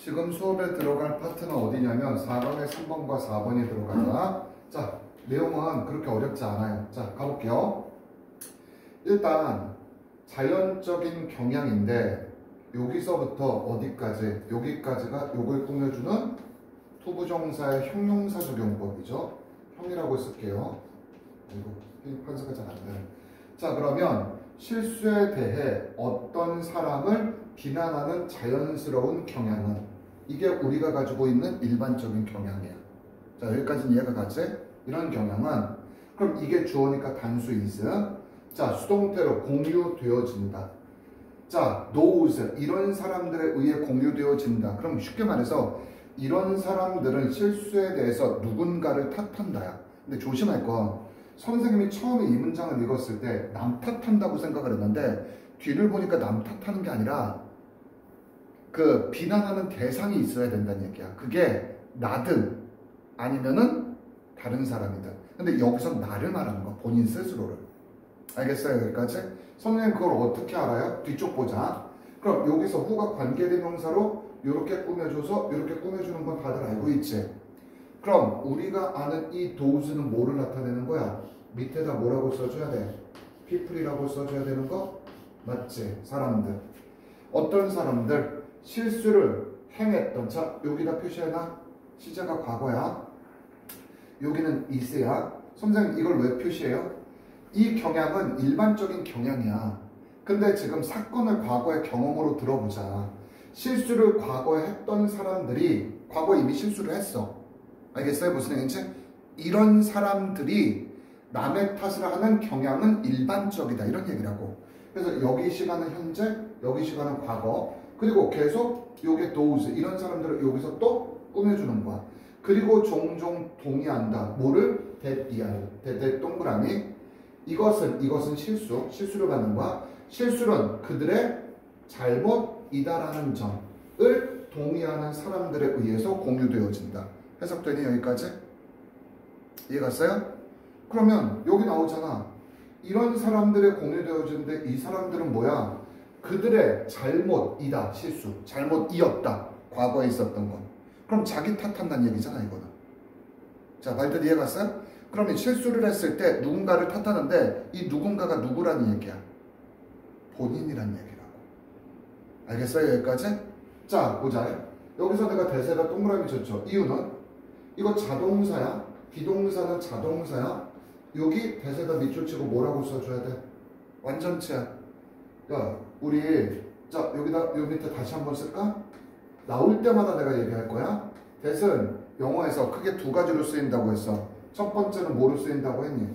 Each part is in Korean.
지금 수업에 들어갈 파트는 어디냐면 4번에 3번과 4번이 들어가자. 자, 내용은 그렇게 어렵지 않아요. 자, 가볼게요. 일단 자연적인 경향인데 여기서부터 어디까지? 여기까지가 요걸 꾸며주는 투부정사의 형용사 적용법이죠. 형이라고 쓸게요. 이거 판사가 잘 안 되네. 자, 그러면 실수에 대해 어떤 사람을 비난하는 자연스러운 경향은 이게 우리가 가지고 있는 일반적인 경향이야. 자, 여기까지는 이해가 가지? 이런 경향은 그럼 이게 주어니까 단수 is. 자, 수동태로 공유되어진다. 자, those 이런 사람들에 의해 공유되어진다. 그럼 쉽게 말해서 이런 사람들은 실수에 대해서 누군가를 탓한다야. 근데 조심할 건 선생님이 처음에 이 문장을 읽었을 때 남 탓한다고 생각을 했는데 뒤를 보니까 남 탓하는 게 아니라 그 비난하는 대상이 있어야 된다는 얘기야. 그게 나든 아니면은 다른 사람이든. 근데 여기서 나를 말하는 거, 본인 스스로를. 알겠어요? 여기까지? 선생님 그걸 어떻게 알아요? 뒤쪽 보자. 그럼 여기서 후가 관계대명사로 이렇게 꾸며줘서 이렇게 꾸며주는 건 다들 알고 있지? 그럼 우리가 아는 이 does는 뭐를 나타내는 거야? 밑에다 뭐라고 써줘야 돼? people이라고 써줘야 되는 거? 맞지? 사람들. 어떤 사람들? 실수를 행했던. 자, 여기다 표시해놔. 시제가 과거야. 여기는 is야. 선생님 이걸 왜 표시해요? 이 경향은 일반적인 경향이야. 근데 지금 사건을 과거의 경험으로 들어보자. 실수를 과거에 했던 사람들이 과거에 이미 실수를 했어. 알겠어요? 무슨 얘기인지? 이런 사람들이 남의 탓을 하는 경향은 일반적이다. 이런 얘기라고. 그래서 여기 시간은 현재, 여기 시간은 과거. 그리고 계속 요게 those 이런 사람들을 여기서 또 꾸며주는 거야. 그리고 종종 동의한다. 뭐를? that 동그라미. 이것은 실수를 받는 거야. 실수는 그들의 잘못이다라는 점을 동의하는 사람들에 의해서 공유되어진다. 해석되니 여기까지? 이해갔어요? 그러면 여기 나오잖아. 이런 사람들의 공유되어지는데 이 사람들은 뭐야? 그들의 잘못이다. 실수. 잘못이었다. 과거에 있었던 건. 그럼 자기 탓한다는 얘기잖아 이거는. 자, 말들 이해갔어요? 그러면 실수를 했을 때 누군가를 탓하는데 이 누군가가 누구라는 얘기야? 본인이란 얘기라고. 알겠어요? 여기까지? 자, 보자. 여기서 내가 대세가 동그라미 쳤죠. 이유는 이거 자동사야. 비동사는 자동사야. 여기 대세가 밑줄 치고 뭐라고 써줘야 돼? 완전체야. 야, 우리 자 여기다 요 밑에 다시 한번 쓸까? 나올 때마다 내가 얘기할 거야. 대세는 영어에서 크게 두 가지로 쓰인다고 했어. 첫 번째는 뭐로 쓰인다고 했니?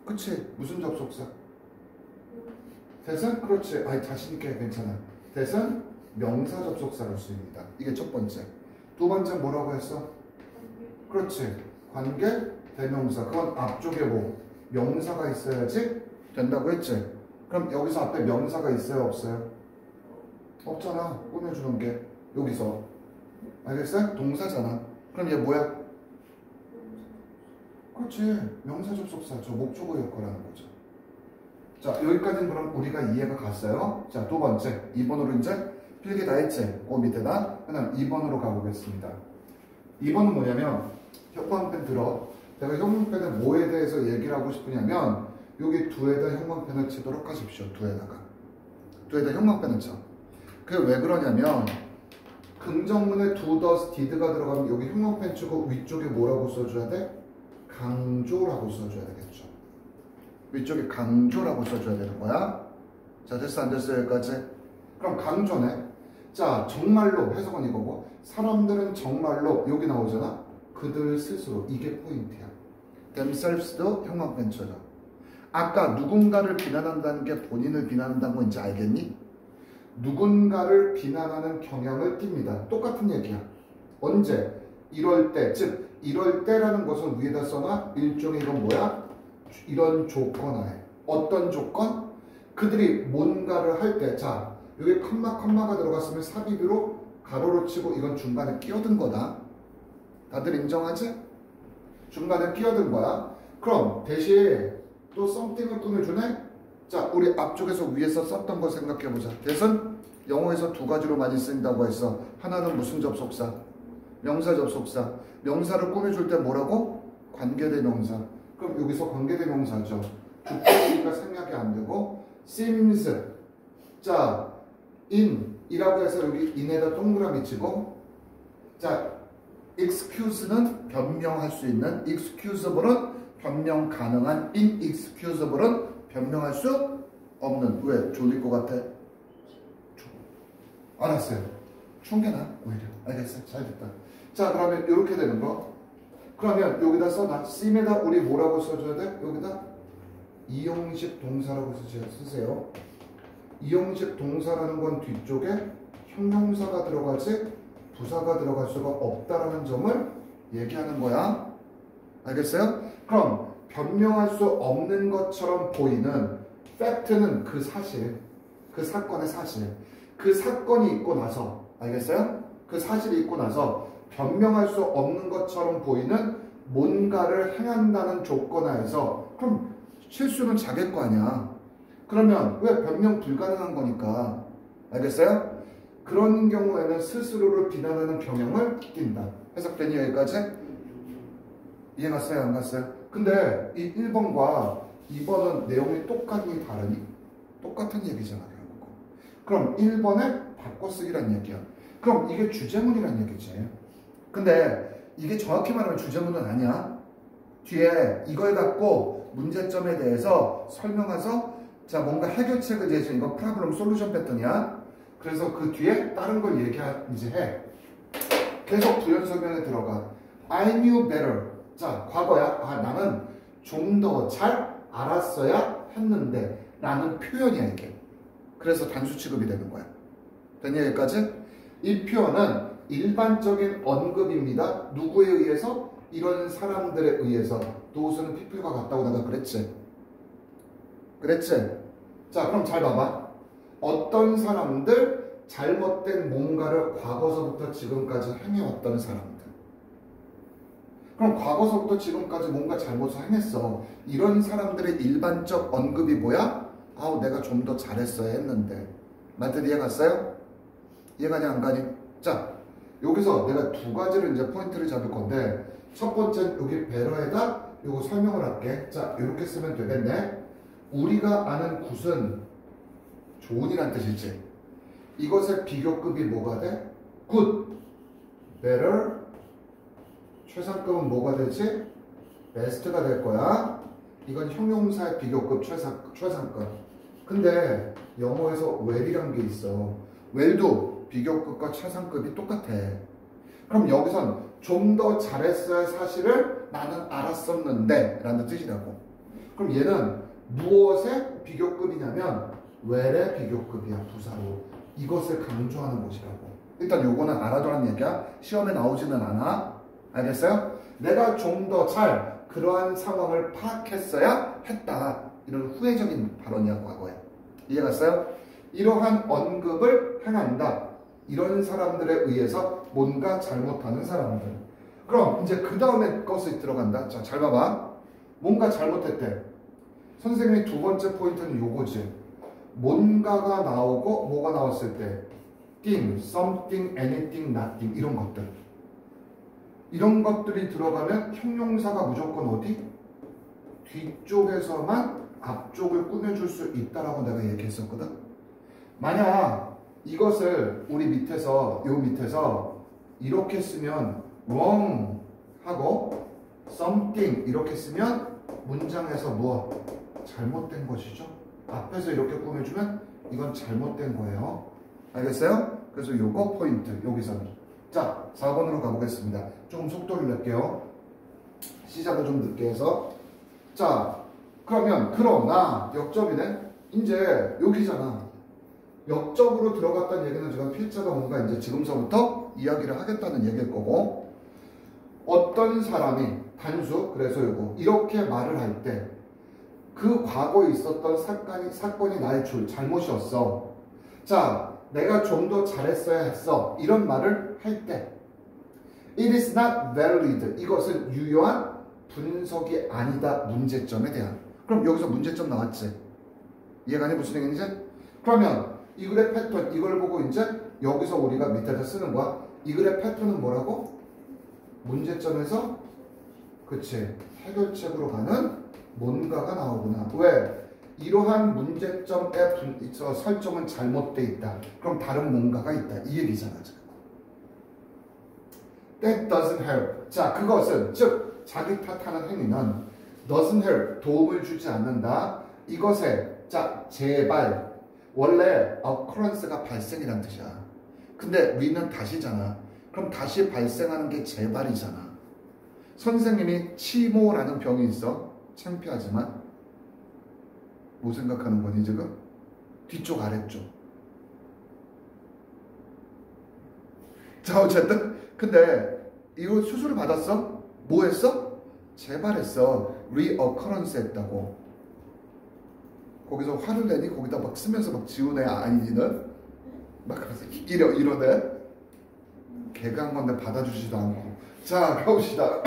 그치? 무슨 접속사? 대선? 그렇지. 아이 자신있게 괜찮아. 대선 명사 접속사로 쓰입니다. 이게 첫 번째. 두 번째 뭐라고 했어? 그렇지. 관계 대명사. 그건 앞쪽에 뭐 명사가 있어야지 된다고 했지. 그럼 여기서 앞에 명사가 있어요? 없어요? 없잖아. 꾸며주는 게 여기서. 알겠어요? 동사잖아. 그럼 얘 뭐야? 그렇지. 명사 접속사. 저 목적어 역할하는 거죠. 자, 여기까지는 그럼 우리가 이해가 갔어요. 자, 두 번째. 2번으로 이제 필기 다 했지? 그 밑에다. 그 다음 2번으로 가보겠습니다. 2번은 뭐냐면 형광펜 들어. 내가 형광펜에 뭐에 대해서 얘기를 하고 싶으냐면 여기 두에다 형광펜을 치도록 하십시오. 두에다 형광펜을 쳐. 그게 왜 그러냐면 긍정문에 do, does, did가 들어가면 여기 형광펜 치고 위쪽에 뭐라고 써줘야 돼? 강조라고 써줘야 되겠죠. 위쪽에 강조라고 써줘야 되는 거야. 자, 됐어 안 됐어 여기까지? 그럼 강조네. 자, 정말로 해석은 이거고 사람들은 정말로 여기 나오잖아. 그들 스스로. 이게 포인트야. themselves도 형광펜 쳐줘. 아까 누군가를 비난한다는 게 본인을 비난한다는 건 이제 알겠니? 누군가를 비난하는 경향을 띱니다. 똑같은 얘기야. 언제? 이럴 때. 즉 이럴 때라는 것은 위에다 써놔. 일종의 이건 뭐야? 이런 조건 하에. 어떤 조건? 그들이 뭔가를 할 때. 자, 여기 컴마가 들어갔으면 삽입으로 가로로 치고 이건 중간에 끼어든 거다. 다들 인정하지? 중간에 끼어든 거야. 그럼 대신 또 something을 꾸며주네? 자, 우리 앞쪽에서 위에서 썼던 거 생각해보자. 대선 영어에서 두 가지로 많이 쓰인다고 했어. 하나는 무슨 접속사? 명사 접속사. 명사를 꾸며줄 때 뭐라고? 관계대명사. 그럼 여기서 관계대명사죠. 주격이니까 생략이 안 되고 seems. 자, in 이라고 해서 여기 in에다 동그라미 치고, 자, excuse는 변명할 수 있는, excusable은 변명 가능한, inexcusable은 변명할 수 없는. 왜? 졸릴 것 같아? 알았어요. 충분하 오히려. 알겠어요. 잘 됐다. 자, 그러면 이렇게 되는 거. 그러면 여기다 써놔. seem에다 우리 뭐라고 써줘야 돼? 여기다 이용식 동사라고 쓰세요. 이용식 동사라는 건 뒤쪽에 형용사가 들어가지 부사가 들어갈 수가 없다라는 점을 얘기하는 거야. 알겠어요? 그럼 변명할 수 없는 것처럼 보이는 팩트는 그 사실, 그 사건의 사실. 그 사건이 있고 나서, 알겠어요? 그 사실이 있고 나서 변명할 수 없는 것처럼 보이는 뭔가를 행한다는 조건 하에서, 그럼 실수는 자기일 거 아니야. 그러면 왜 변명 불가능한 거니까. 알겠어요? 그런 경우에는 스스로를 비난하는 경향을 띈다. 해석되니 여기까지? 이해 갔어요? 안 갔어요? 근데 이 1번과 2번은 내용이 똑같니 다르니? 똑같은 얘기잖아. 그럼 1번에 바꿔쓰기란 얘기야. 그럼 이게 주제문이란 얘기지. 근데 이게 정확히 말하면 주제문은 아니야. 뒤에 이걸 갖고 문제점에 대해서 설명해서 자 뭔가 해결책을 제시해. 이건 프로블럼 솔루션 패턴이야. 그래서 그 뒤에 다른 걸 이제 해. 계속 부연 설명에 들어가. I knew better. 자, 과거야. 아, 나는 좀 더 잘 알았어야 했는데 라는 표현이야 이게. 그래서 단수 취급이 되는 거야. 됐냐 여기까지? 이 표현은 일반적인 언급입니다. 누구에 의해서? 이런 사람들에 의해서. 도우스는 people과 같다고 내가 그랬지. 그랬지? 자, 그럼 잘 봐봐. 어떤 사람들, 잘못된 뭔가를 과거서부터 지금까지 행해왔던 사람들. 그럼 과거서부터 지금까지 뭔가 잘못을 행했어. 이런 사람들의 일반적 언급이 뭐야? 아우 내가 좀 더 잘했어야 했는데. 말뜻 이해 갔어요? 이해가냐 안 가니? 자, 여기서 내가 두 가지를 이제 포인트를 잡을 건데, 첫 번째는 여기 배러에다 요거 설명을 할게. 자, 이렇게 쓰면 되겠네. 우리가 아는 굿은 좋은이란 뜻이지. 이것의 비교급이 뭐가 돼? 굿, better. 최상급은 뭐가 되지? best가 될 거야. 이건 형용사의 비교급 최상급. 근데 영어에서 well이란 게 있어. well도 비교급과 최상급이 똑같아. 그럼 여기선 좀 더 잘했어야 사실을 나는 알았었는데 라는 뜻이라고. 그럼 얘는 무엇의 비교급이냐면 well의 비교급이야. 부사로. 이것을 강조하는 것이라고. 일단 요거는 알아두라는 얘기야. 시험에 나오지는 않아. 알겠어요? 내가 좀 더 잘 그러한 상황을 파악했어야 했다. 이런 후회적인 발언이야, 과거에. 이해갔어요? 이러한 언급을 행한다. 이런 사람들에 의해서 뭔가 잘못하는 사람들. 그럼 이제 그 다음에 것이 들어간다. 자, 잘 봐봐. 뭔가 잘못했대. 선생님의 두 번째 포인트는 요거지. 뭔가가 나오고 뭐가 나왔을 때 thing, something, anything, nothing 이런 것들. 이런 것들이 들어가면 형용사가 무조건 어디? 뒤쪽에서만 앞쪽을 꾸며줄 수 있다라고 내가 얘기했었거든. 만약 이것을 우리 밑에서 요 밑에서 이렇게 쓰면 wrong 하고 something 이렇게 쓰면 문장에서 무엇? 잘못된 것이죠. 앞에서 이렇게 꾸며주면 이건 잘못된 거예요. 알겠어요? 그래서 요거 포인트 여기서는. 자, 4번으로 가보겠습니다. 조금 속도를 낼게요. 시작을 좀 늦게 해서. 자, 그러면 그러나 역접이네. 이제 여기잖아. 역접으로 들어갔다는 얘기는 지금 필자가 뭔가 이제 지금서부터 이야기를 하겠다는 얘기일 거고, 어떤 사람이 단수, 그래서 요거 이렇게 말을 할 때 그 과거에 있었던 사건이 나의 잘못이었어. 자, 내가 좀 더 잘했어야 했어. 이런 말을 할 때 It is not valid. 이것은 유효한 분석이 아니다. 문제점에 대한. 그럼 여기서 문제점 나왔지? 이해가니? 무슨 얘기인지? 그러면 이 글의 패턴, 이걸 보고 이제 여기서 우리가 밑에다 쓰는 거야. 이 글의 패턴은 뭐라고? 문제점에서 그치 해결책으로 가는 뭔가가 나오구나. 왜? 이러한 문제점의 설정은 잘못돼 있다. 그럼 다른 뭔가가 있다. 이 얘기잖아 지금. That doesn't help. 자, 그것은 즉 자기 탓하는 행위는 doesn't help 도움을 주지 않는다. 이것에 자 제발 원래 occurrence가 발생이란 뜻이야. 근데 we는 다시잖아. 그럼 다시 발생하는 게 재발이잖아. 선생님이 치모라는 병이 있어. 창피하지만 뭐 생각하는 거니 지금? 뒤쪽 아래쪽. 자 어쨌든 근데 이거 수술을 받았어? 뭐 했어? 재발했어. reoccurrence 했다고. 거기서 화를 내니 거기다 막 쓰면서 막 지우네 아니는 막 이러네. 개가 한 건데 받아주지도 않고. 자 가봅시다.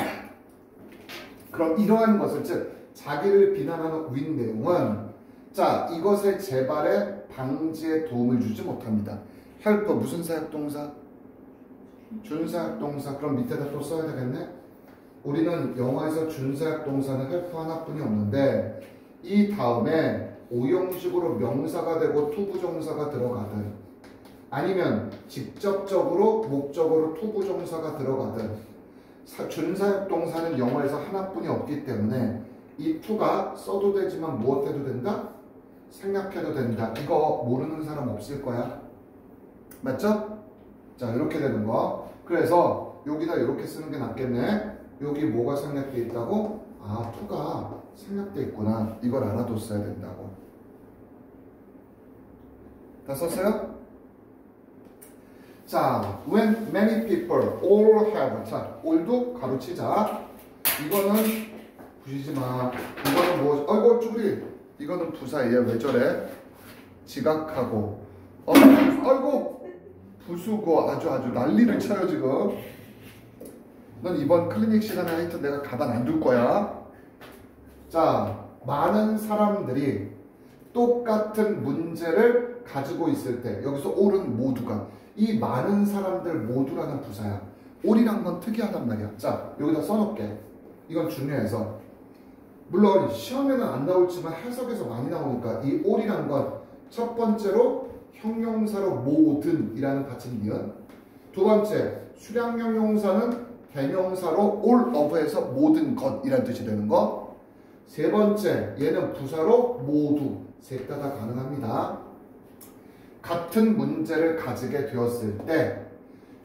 그럼 이러한 것을 즉 자기를 비난하는 윈 내용은 자 이것의 재발에 방지에 도움을 주지 못합니다. help 무슨 사역동사? 준사역동사. 그럼 밑에다 또 써야 되겠네. 우리는 영어에서 준사역동사는 help 하나뿐이 없는데 이 다음에 오형식으로 명사가 되고 투부정사가 들어가든 아니면 직접적으로 목적으로 투부정사가 들어가든 준사역동사는 영어에서 하나뿐이 없기 때문에 이 투가 써도 되지만 무엇해도 된다? 생략해도 된다. 이거 모르는 사람 없을 거야. 맞죠? 자 이렇게 되는 거. 그래서 여기다 이렇게 쓰는 게 낫겠네. 여기 뭐가 생략돼 있다고? 아 투가 생략돼 있구나. 이걸 알아뒀어야 된다고. 다 썼어요? 자, when many people all have. 자, all도 가로치자. 이거는 부시지 마. 이거는 뭐? 아이고 쭈그리. 이거는 부사예요. 왜 저래? 지각하고. 아이고 부수고 아주 난리를 쳐요 지금. 넌 이번 클리닉 시간에 하여튼 내가 가만 안 둘 거야. 자, 많은 사람들이 똑같은 문제를 가지고 있을 때 여기서 all은 모두가 이 많은 사람들 모두라는 부사야. all이란 건 특이하단 말이야. 자 여기다 써놓을게. 이건 중요해서 물론 시험에는 안 나올지만 해석에서 많이 나오니까 이 all이란 건 첫 번째로 형용사로 모든이라는 받침 니은. 두 번째 수량형 용사는 대명사로 all of에서 모든 것이라는 뜻이 되는 거. 세 번째 얘는 부사로 모두. 셋 다 가능합니다. 같은 문제를 가지게 되었을 때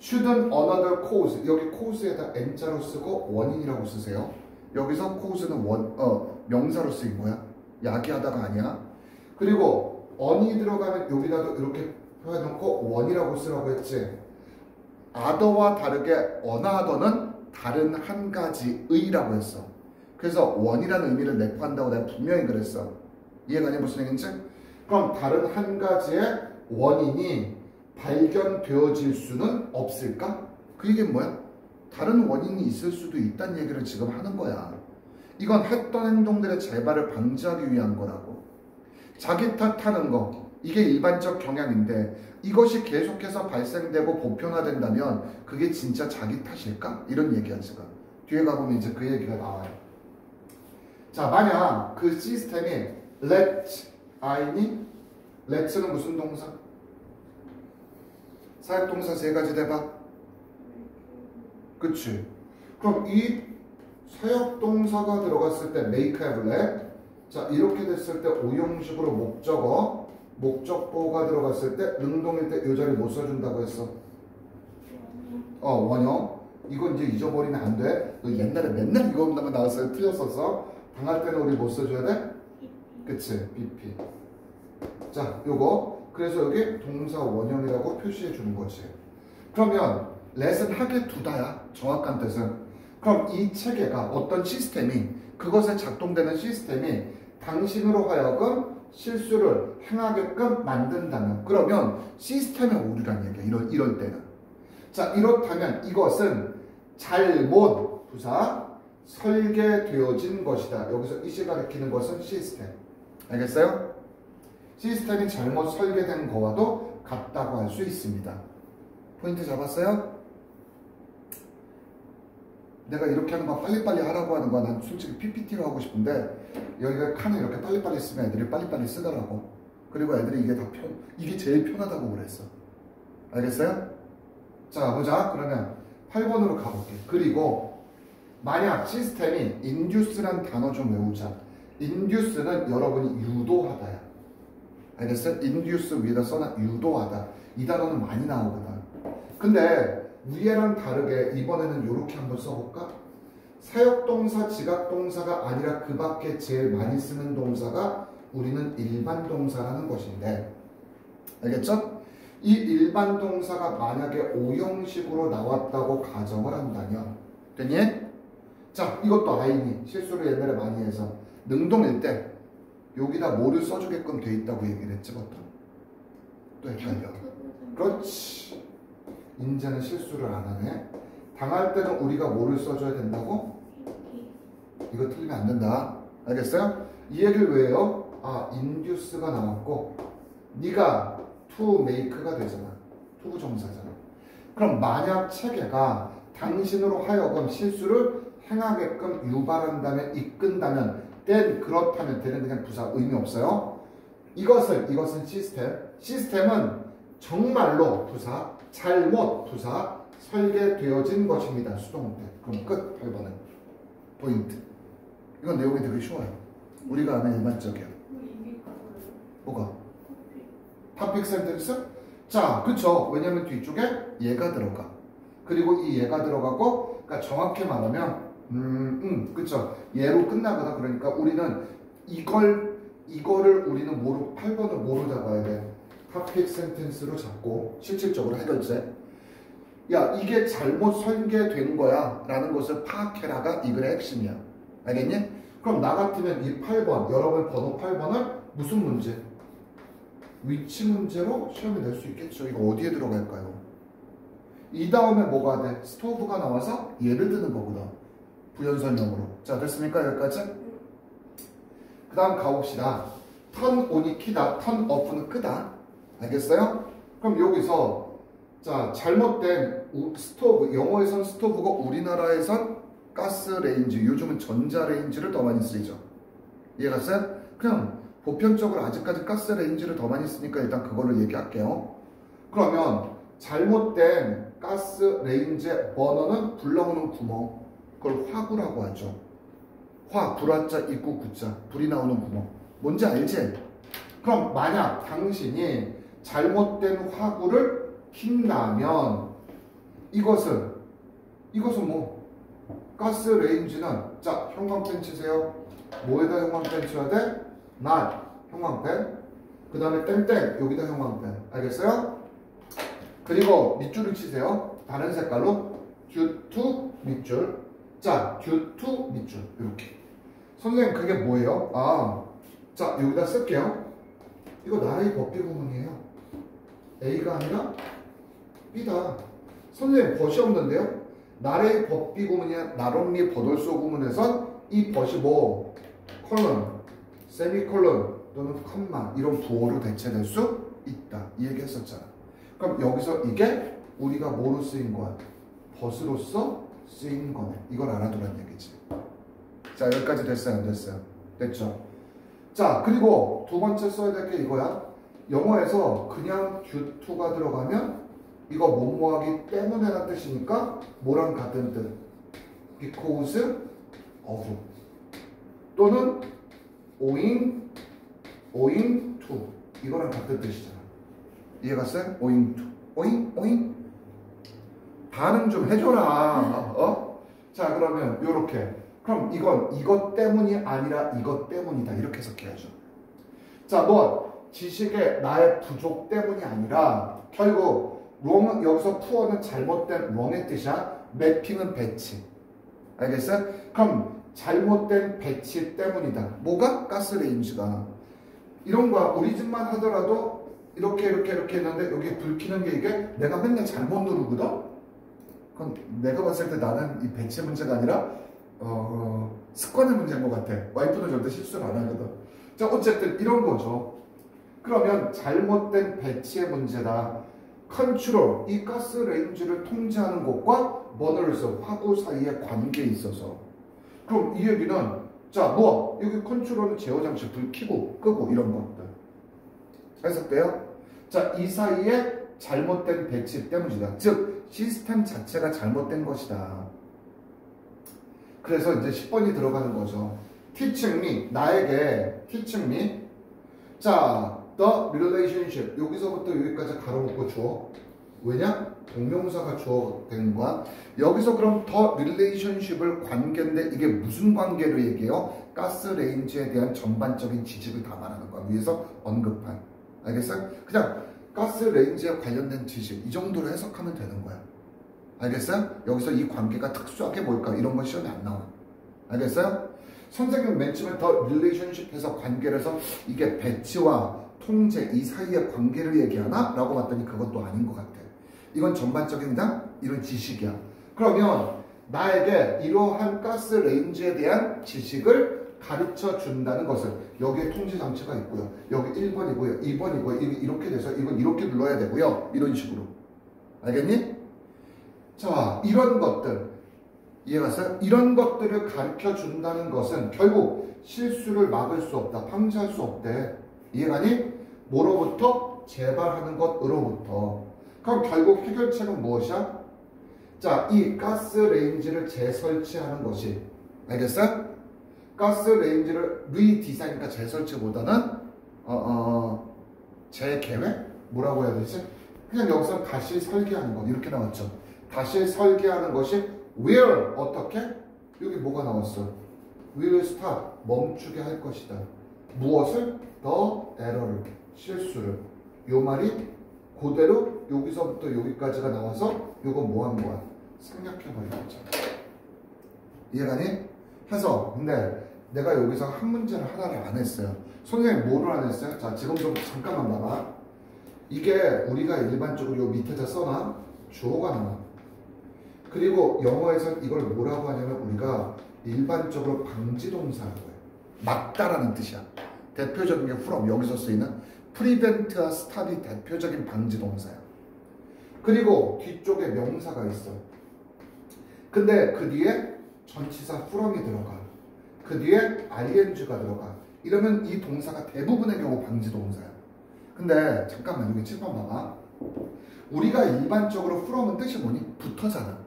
shouldn't another cause 여기 cause에다 n자로 쓰고 원인이라고 쓰세요. 여기서 cause는 명사로 쓰인 거야. 야기하다가 아니야. 그리고 on이 들어가면 여기다도 이렇게 표현해놓고 원이라고 쓰라고 했지. other와 다르게 another는 다른 한 가지의라고 했어. 그래서 원이라는 의미를 내포한다고 내가 분명히 그랬어. 이해가니 무슨 얘기인지? 그럼 다른 한 가지의 원인이 발견되어질 수는 없을까? 그 얘기는 뭐야? 다른 원인이 있을 수도 있다는 얘기를 지금 하는 거야. 이건 했던 행동들의 재발을 방지하기 위한 거라고. 자기 탓하는 거 이게 일반적 경향인데 이것이 계속해서 발생되고 보편화된다면 그게 진짜 자기 탓일까? 이런 얘기야 지금. 뒤에 가보면 이제 그 얘기가 나와요. 자 만약 그 시스템이 let i니 let는 무슨 동사? 사역동사 세 가지 대봐. 그치? 그럼 이 사역동사가 들어갔을 때 make, have, let. 자 이렇게 됐을 때 오형식으로 목적보가 들어갔을 때 능동일 때 이 자리 못 써준다고 했어. 원형. 이거 이제 잊어버리면 안 돼. 너 옛날에 맨날 이거만 나왔어요. 틀렸었어. 당할 때는 우리 못 써줘야 돼? 그치? BP. 자 요거. 그래서 여기 동사 원형이라고 표시해 주는 거지. 그러면 let은 하게 두다야. 정확한 뜻은. 그럼 이 체계가 어떤 시스템이 그것에 작동되는 시스템이 당신으로 하여금 실수를 행하게끔 만든다면 그러면 시스템의 오류란 얘기야. 이럴 때는. 자 이렇다면 이것은 잘못 부사 설계되어진 것이다. 여기서 이시 가리키는 것은 시스템. 알겠어요? 시스템이 잘못 설계된 거와도 같다고 할 수 있습니다. 포인트 잡았어요? 내가 이렇게 하는 거 빨리빨리 하라고 하는 거 난 솔직히 PPT로 하고 싶은데 여기가 칸을 이렇게 빨리빨리 쓰면 애들이 빨리빨리 쓰더라고. 그리고 애들이 이게 제일 편하다고 그랬어. 알겠어요? 자 보자. 그러면 8번으로 가볼게. 그리고 만약 시스템이 induce란 단어 좀 외우자. induce는 여러분이 유도하다야. 알겠어요? induce 위에다 써놔. 유도하다. 이 단어는 많이 나오거든. 근데 위에랑 다르게 이번에는 이렇게 한번 써볼까? 사역동사, 지각동사가 아니라 그 밖에 제일 많이 쓰는 동사가 우리는 일반 동사라는 것인데, 알겠죠? 이 일반 동사가 만약에 오형식으로 나왔다고 가정을 한다면, 됐니? 자, 이것도 아이니 실수를 옛날에 많이 해서 능동일 때 여기다 뭐를 써주게끔 돼 있다고 얘기를 했지 보통. 또 헷갈려. 그렇지. 인제는 실수를 안 하네. 당할 때는 우리가 뭐를 써줘야 된다고? 이거 틀리면 안 된다. 알겠어요? 이 얘기를 왜 해요? 아, induce가 나왔고 네가 to make가 되잖아. to 부정사잖아. 그럼 만약 체계가 당신으로 하여금 실수를 행하게끔 유발한다면, 이끈다면, 그렇다면 되는 그냥 부사 의미 없어요. 이것은 시스템은 정말로 부사, 잘못 부사 설계되어진 것입니다. 수동 때. 그럼 끝. 8번은 포인트. 이건 내용이 되게 쉬워요. 우리가 아는 일반적이야. 뭐가? 토픽 센텐스? 자, 그쵸. 왜냐면 뒤쪽에 얘가 들어가. 그리고 이 얘가 들어가고, 그러니까 정확히 말하면 그쵸. 얘로 끝나거든. 그러니까 우리는 이거를 우리는 8번을 뭐로 잡아야 돼? 토픽 센텐스로 잡고 실질적으로 해결제. 야, 이게 잘못 설계된 거야 라는 것을 파악해라가 이 글의 핵심이야. 알겠니? 그럼 나 같으면 이 8번, 여러분 번호 8번을 무슨 문제? 위치 문제로 시험에 낼 수 있겠죠. 이거 어디에 들어갈까요? 이 다음에 뭐가 돼? 스토브가 나와서 예를 드는 거구나. 부연설명으로. 자, 됐습니까? 여기까지? 그 다음 가봅시다. 턴 온이 키다, 턴 오프는 끄다. 알겠어요? 그럼 여기서 자, 잘못된 스토브, 영어에선 스토브가 우리나라에선 가스 레인지, 요즘은 전자 레인지를 더 많이 쓰이죠. 이해갔어요? 그냥 보편적으로 아직까지 가스 레인지를 더 많이 쓰니까 일단 그걸로 얘기할게요. 그러면 잘못된 가스 레인지의 버너는 불 나오는 구멍, 그걸 화구라고 하죠. 불화자 입구 구자, 불이 나오는 구멍. 뭔지 알지? 그럼 만약 당신이 잘못된 화구를 킨다면 이것은 뭐 가스 레인지는, 자, 형광펜 치세요. 뭐에다 형광펜 쳐야 돼? not 형광펜. 그 다음에 땡땡 여기다 형광펜. 알겠어요? 그리고 밑줄을 치세요. 다른 색깔로 due to 밑줄. 자, due to 밑줄. 이렇게. 선생님 그게 뭐예요? 아, 자, 여기다 쓸게요. 이거 나라의 법비 구문이에요. A가 아니라 B다. 선생님 벗이 없는데요? 나라의 법비 구문이야. 나론리 버돌소 구문에선 이 벗이 뭐 콜론, 세미콜론 또는 컴마 이런 부호로 대체될 수 있다. 이 얘기 했었잖아. 그럼 여기서 이게 우리가 뭐로 쓰인 거야? 벗으로서 쓰인 거네. 이걸 알아두란 얘기지. 자, 여기까지 됐어요? 안 됐어요? 됐죠? 자, 그리고 두 번째 써야 될 게 이거야. 영어에서 그냥 due to가 들어가면 이거 뭐뭐하기 때문에라는 뜻이니까 뭐랑 같은 뜻? because of 또는 owing to 이거랑 같은 뜻이잖아. 이해갔어요? owing to owing 반응 좀 해줘라. 자, 그러면 요렇게. 그럼 이건 이것 때문이 아니라 이것 때문이다. 이렇게 해석해야죠. 자, 뭐 지식의 나의 부족 때문이 아니라 결국 wrong, 여기서 pure는 잘못된 wrong의 뜻이야. 매핑은 배치. 알겠어요? 그럼 잘못된 배치 때문이다. 뭐가? 가스레인지가. 이런 거야. 우리 집만 하더라도 이렇게 했는데 여기 불 켜는 게 이게 내가 맨날 잘못 누르거든? 그럼 내가 봤을 때 나는 이 배치 문제가 아니라 습관의 문제인 것 같아. 와이프는 절대 실수를 안 하거든. 자, 어쨌든 이런 거죠. 그러면 잘못된 배치의 문제다. 컨트롤, 이 가스 레인지를 통제하는 것과 머너스, 화구 사이의 관계에 있어서. 그럼 이 얘기는 자, 뭐 여기 컨트롤은 제어 장치 불 켜고 끄고 이런 것들 해석돼요? 자, 이 사이에 잘못된 배치 때문이다. 즉 시스템 자체가 잘못된 것이다. 그래서 이제 10번이 들어가는 거죠. Teaching me, 나에게 teaching me. 자, the relationship, 여기서부터 여기까지 가로막고 주어. 왜냐? 동명사가 주어 된 거야. 여기서 그럼 the relationship을 관계인데 이게 무슨 관계로 얘기해요? 가스 레인지에 대한 전반적인 지식을 다 말하는 거야. 위에서 언급한. 알겠어요? 그냥 가스 레인지에 관련된 지식 이 정도로 해석하면 되는 거야. 알겠어요? 여기서 이 관계가 특수하게 뭘까? 이런 건 시험에 안 나와. 알겠어요? 선생님 맨 처음에 더 릴레이션십해서 관계를 해서 이게 배치와 통제 이 사이의 관계를 얘기하나? 라고 봤더니 그것도 아닌 것 같아. 이건 전반적인 이런 지식이야. 그러면 나에게 이러한 가스 레인지에 대한 지식을 가르쳐 준다는 것은 여기에 통제 장치가 있고요. 여기 1번이고요. 2번이고요. 이렇게 돼서 이건 이렇게 눌러야 되고요. 이런 식으로. 알겠니? 자, 이런 것들 이해갔어요? 이런 것들을 가르쳐 준다는 것은 결국 실수를 막을 수 없다. 방지할 수 없대. 이해가니? 뭐로부터? 재발하는 것으로부터. 그럼 결국 해결책은 무엇이야? 자, 이 가스 레인지를 재설치하는 것이. 알겠어요? 가스 레인지를 리디자인과 재설치보다는 재계획? 뭐라고 해야 되지? 그냥 여기서 다시 설계하는 것. 이렇게 나왔죠. 다시 설계하는 것이 will 어떻게? 여기 뭐가 나왔어? will stop 멈추게 할 것이다. 무엇을? the error를 실수를. 요 말이 그대로 여기서부터 여기까지가 나와서 요거 뭐 한 거야? 생략해버린 거잖아. 이해가니? 해서 근데 내가 여기서 한 문제를 하나를 안 했어요. 선생님 뭐를 안 했어요? 자, 지금 좀 잠깐만 봐봐. 이게 우리가 일반적으로 요 밑에다 써놔 주어가 나와. 그리고 영어에서는 이걸 뭐라고 하냐면 우리가 일반적으로 방지동사라고 해요. 막다라는 뜻이야. 대표적인 게 from, 여기서 쓰이는 prevent와 stop이 대표적인 방지동사야. 그리고 뒤쪽에 명사가 있어. 근데 그 뒤에 전치사 from이 들어가. 그 뒤에 ing가 들어가. 이러면 이 동사가 대부분의 경우 방지동사야. 근데 잠깐만 여기 칠판 봐봐. 우리가 일반적으로 from은 뜻이 뭐니? 붙어잖아.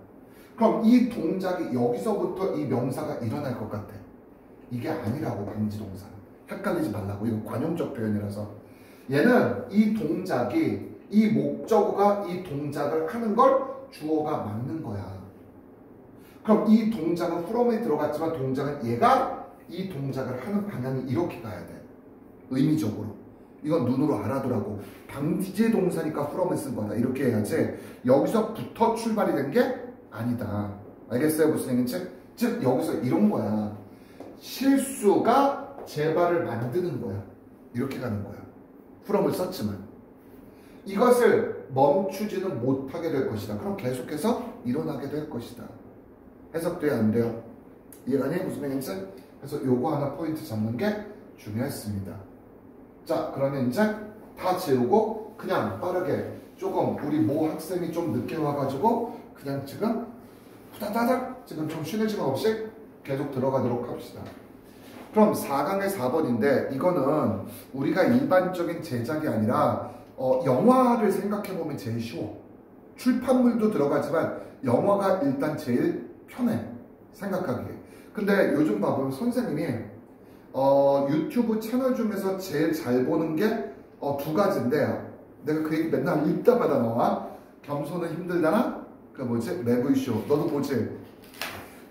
그럼 이 동작이 여기서부터 이 명사가 일어날 것 같아. 이게 아니라고 방지동사는. 헷갈리지 말라고. 이거 관용적 표현이라서. 얘는 이 동작이 이 목적어가 이 동작을 하는 걸 주어가 막는 거야. 그럼 이 동작은 from에 들어갔지만 동작은 얘가 이 동작을 하는 방향이 이렇게 가야 돼. 의미적으로. 이건 눈으로 알아두라고. 방지 동사니까 from을 쓴 거다. 이렇게 해야지. 여기서부터 출발이 된 게 아니다. 알겠어요? 무슨 얘기인지? 즉 여기서 이런 거야. 실수가 재발을 만드는 거야. 이렇게 가는 거야. from을 썼지만. 이것을 멈추지는 못하게 될 것이다. 그럼 계속해서 일어나게 될 것이다. 해석돼야 안 돼요? 이해가니? 무슨 얘기인지? 그래서 요거 하나 포인트 잡는 게 중요했습니다. 자, 그러면 이제 다 지우고 그냥 빠르게 조금 우리 모 학생이 좀 늦게 와가지고 그냥 지금 후다다닥 지금 좀 쉬는 시간 없이 계속 들어가도록 합시다. 그럼 4강의 4번인데 이거는 우리가 일반적인 제작이 아니라 영화를 생각해보면 제일 쉬워. 출판물도 들어가지만 영화가 일단 제일 편해. 생각하기에. 근데 요즘 봐보면 선생님이 유튜브 채널 중에서 제일 잘 보는 게 두 가지인데 내가 그 얘기 맨날 읽다마다 나와. 겸손은 힘들다나? 그 뭐지? 매불쇼. 너도 보지?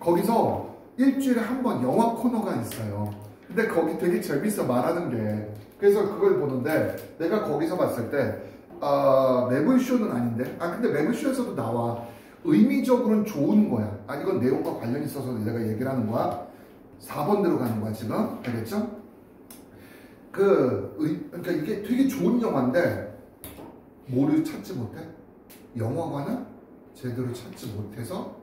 거기서 일주일에 한 번 영화 코너가 있어요. 근데 거기 되게 재밌어 말하는 게. 그래서 그걸 보는데 내가 거기서 봤을 때 매불쇼는 아닌데 근데 매불쇼에서도 나와. 의미적으로는 좋은 거야. 이건 내용과 관련이 있어서 내가 얘기를 하는 거야. 4번대로 가는 거야 지금. 알겠죠? 그러니까 이게 되게 좋은 영화인데 뭐를 찾지 못해? 영화관을 제대로 찾지 못해서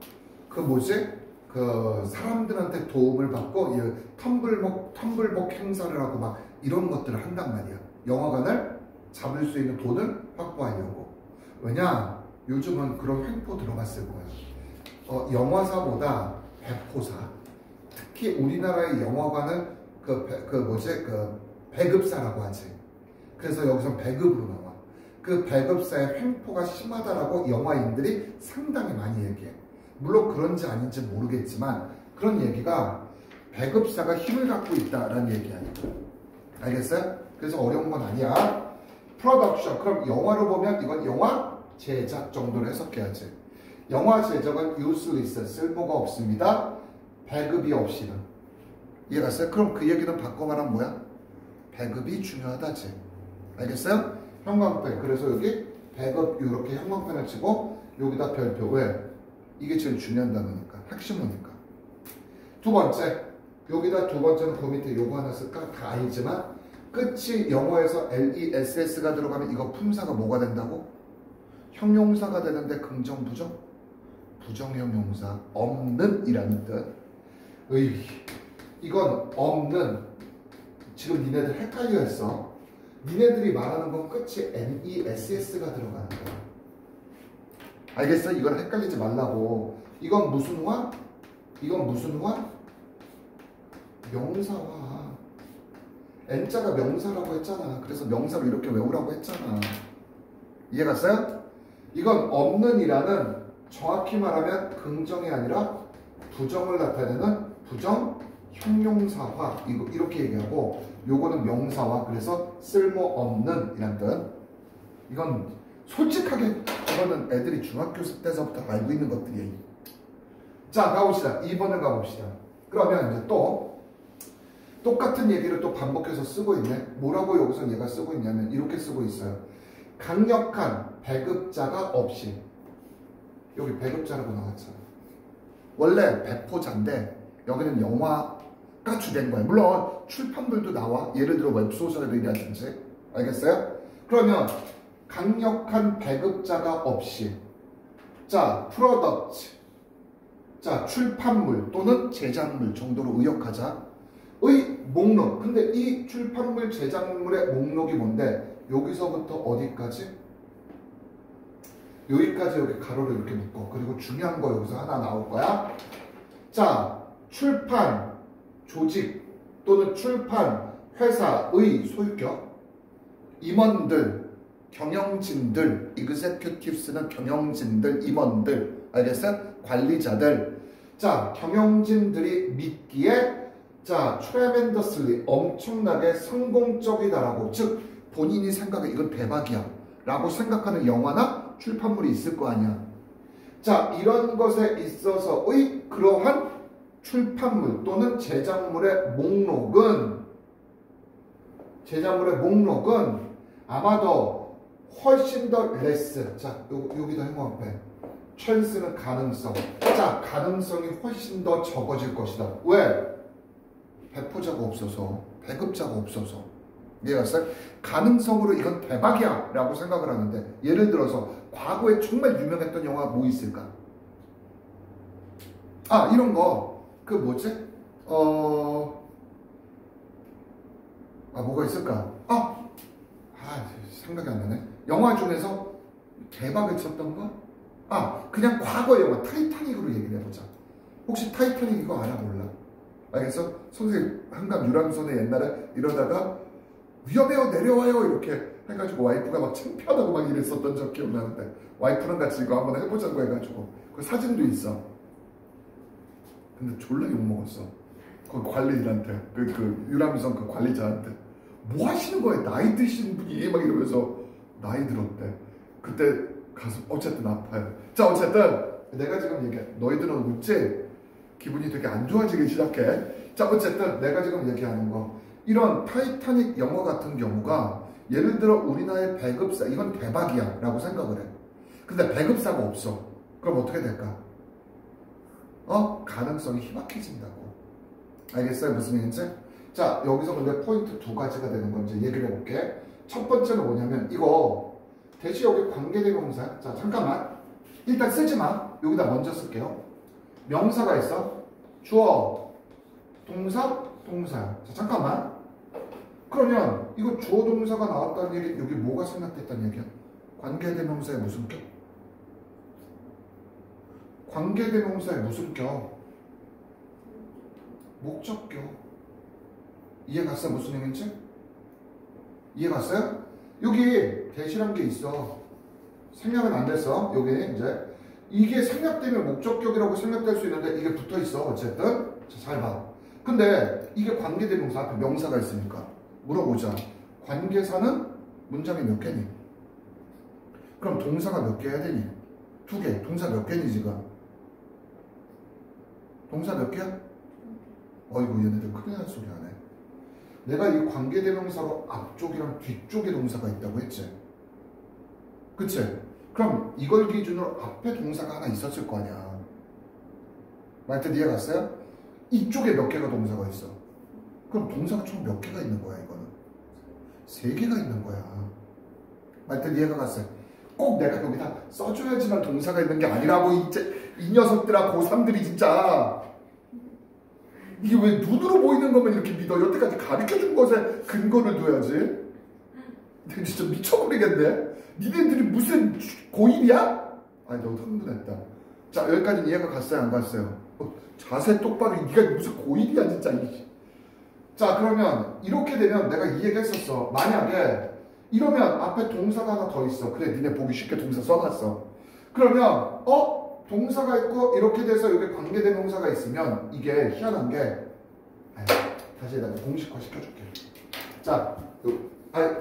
그 뭐지? 그 사람들한테 도움을 받고 텀블벅 행사를 하고 막 이런 것들을 한단 말이야. 영화관을 잡을 수 있는 돈을 확보하려고. 왜냐? 요즘은 그런 횡포 들어갔을 거예요. 영화사보다 배포사. 특히 우리나라의 영화관은 배급사라고 하지. 그래서 여기서 배급으로 나와. 그 배급사의 횡포가 심하다라고 영화인들이 상당히 많이 얘기해. 물론 그런지 아닌지 모르겠지만 그런 얘기가 배급사가 힘을 갖고 있다라는 얘기야. 알겠어요? 그래서 어려운 건 아니야. 프로덕션. 그럼 영화로 보면 이건 영화 제작 정도로 해석해야지. 영화 제작은 useless, 쓸모가 없습니다. 배급이 없이는. 이해갔어요? 그럼 그 얘기는 바꿔 말하면 뭐야? 배급이 중요하다지. 알겠어요? 형광펜. 그래서 여기 배급 이렇게 형광펜을 치고 여기다 별표. 왜? 이게 제일 중요한 단어니까. 핵심어니까. 두 번째. 여기다 두 번째는 그 밑에 요거 하나 쓸까? 다 아니지만 끝이 영어에서 LESS가 들어가면 이거 품사가 뭐가 된다고? 형용사가 되는데 긍정, 부정? 부정형용사. 없는 이라는 뜻. 이건 없는. 지금 니네들 헷갈려 했어. 니네들이 말하는 건 끝이 NESS가 들어가는 거야. 알겠어? 이건 헷갈리지 말라고. 이건 무슨 화? 이건 무슨 화? 명사화. N자가 명사라고 했잖아. 그래서 명사로 이렇게 외우라고 했잖아. 이해갔어요? 이건 없는 이라는 정확히 말하면 긍정이 아니라 부정을 나타내는 부정 형용사화. 이렇게 얘기하고 요거는 명사화. 그래서 쓸모없는 이란 뜻. 이건 솔직하게 이거는 애들이 중학교 때서부터 알고 있는 것들이에요. 자, 가봅시다. 2번을 가봅시다. 그러면 이제 또 똑같은 얘기를 또 반복해서 쓰고 있네. 뭐라고 여기서 얘가 쓰고 있냐면 이렇게 쓰고 있어요. 강력한 배급자가 없이. 여기 배급자라고 나왔잖아. 원래 배포자인데 여기는 영화가 주된 거야. 물론 출판물도 나와. 예를 들어 웹소설을 얘기하든지. 알겠어요? 그러면 강력한 배급자가 없이. 자, 프로덕트. 자, 출판물 또는 제작물 정도로 의역하자. 의 목록. 근데 이 출판물 제작물의 목록이 뭔데? 여기서부터 어디까지? 여기까지 여기 가로를 이렇게 묶어. 그리고 중요한 거 여기서 하나 나올 거야. 자, 출판 조직 또는 출판 회사의 소유격. 임원들, 경영진들, executives는 경영진들, 임원들. 알겠어요? 관리자들. 자, 경영진들이 믿기에 자, tremendously 엄청나게 성공적이다라고, 즉 본인이 생각해 이건 대박이야 라고 생각하는 영화나 출판물이 있을 거 아니야. 자, 이런 것에 있어서의 그러한 출판물 또는 제작물의 목록은 아마도 훨씬 더 less. 자, 여기다 형광펜. chance는 가능성. 자, 가능성이 훨씬 더 적어질 것이다. 왜? 배포자가 없어서, 배급자가 없어서. 이해갔어요? 가능성으로 이건 대박이야 라고 생각을 하는데, 예를 들어서 과거에 정말 유명했던 영화 뭐 있을까? 아, 이런 거. 그 뭐지? 뭐가 있을까? 생각이 안 나네. 영화 중에서 대박을 쳤던 거? 그냥 과거 영화 타이타닉으로 얘기를 해보자. 혹시 타이타닉 이거 알아 몰라? 알겠어? 선생님 한강 유람선에 옛날에 이러다가 위험해요 내려와요 이렇게 해가지고 와이프가 막 창피하다고 막 이랬었던 적 기억나는데, 와이프랑 같이 이거 한번 해보자고 해가지고 그 사진도 있어. 근데 졸라 욕먹었어. 그 관리인한테, 그 유람선 그 관리자한테. 뭐 하시는 거예요? 나이 드신 분이 막 이러면서. 나이 들었대. 그때 가슴 어쨌든 아파요. 자, 어쨌든 내가 지금 얘기해. 너희들은 웃지? 기분이 되게 안 좋아지기 시작해. 자, 어쨌든 내가 지금 얘기하는 거, 이런 타이타닉 영화 같은 경우가 예를 들어 우리나라의 배급사, 이건 대박이야 라고 생각을 해. 근데 배급사가 없어. 그럼 어떻게 될까? 가능성이 희박해진다고. 알겠어요? 무슨 얘기인지? 자, 여기서 근데 포인트 두 가지가 되는 건지 얘기를 해볼게. 첫 번째는 뭐냐면 이거 대시 여기 관계대명사. 자, 잠깐만. 일단 쓰지 마. 여기다 먼저 쓸게요. 명사가 있어. 주어, 동사, 동사. 자, 잠깐만. 그러면 이거 주어 동사가 나왔다는 얘기 여기 뭐가 생략됐다는 얘기야? 관계대명사의 무슨 격? 관계대명사의 무슨 격? 목적격. 이해 갔어요? 무슨 얘기인지? 이해 갔어요? 여기 대신한 게 있어. 생략은 안 됐어. 여기 이제 이게 생략되면 목적격이라고 생략될 수 있는데 이게 붙어 있어. 어쨌든 자, 잘 봐. 근데 이게 관계대명사 앞에 명사가 있으니까 물어보자. 관계사는 문장이 몇 개니? 그럼 동사가 몇 개 해야 되니? 2개. 동사 몇 개니 지금? 동사 몇 개야? 어이구 얘네들 큰일 날 소리 하네. 내가 이 관계대명사로 앞쪽이랑 뒤쪽에 동사가 있다고 했지? 그치? 그럼 이걸 기준으로 앞에 동사가 하나 있었을 거 아니야. 말뜻 이해 갔어요? 이쪽에 몇 개가 동사가 있어. 그럼 동사가 총 몇 개가 있는 거야 이거는? 3개가 있는 거야. 말뜻 이해가 갔어요? 꼭 내가 여기다 써줘야지만 동사가 있는 게 아니라고 이 녀석들아 고3들이 진짜 이게 왜 눈으로 보이는 것만 이렇게 믿어? 여태까지 가르쳐준 것에 근거를 둬야지. 내가 진짜 미쳐버리겠네. 니네들이 무슨 고1이야? 아니 너무 흥분했다. 자 여기까지는 이해가 갔어요 안 갔어요? 자세 똑바로 네가 무슨 고1이야 진짜. 자 그러면 이렇게 되면 내가 이 얘기 했었어. 만약에 이러면 앞에 동사가 하나 더 있어. 그래 니네 보기 쉽게 동사 써놨어. 그러면 동사가 있고 이렇게 돼서 여기 관계대명사가 있으면 이게 희한한 게 다시 내가 공식화 시켜줄게. 자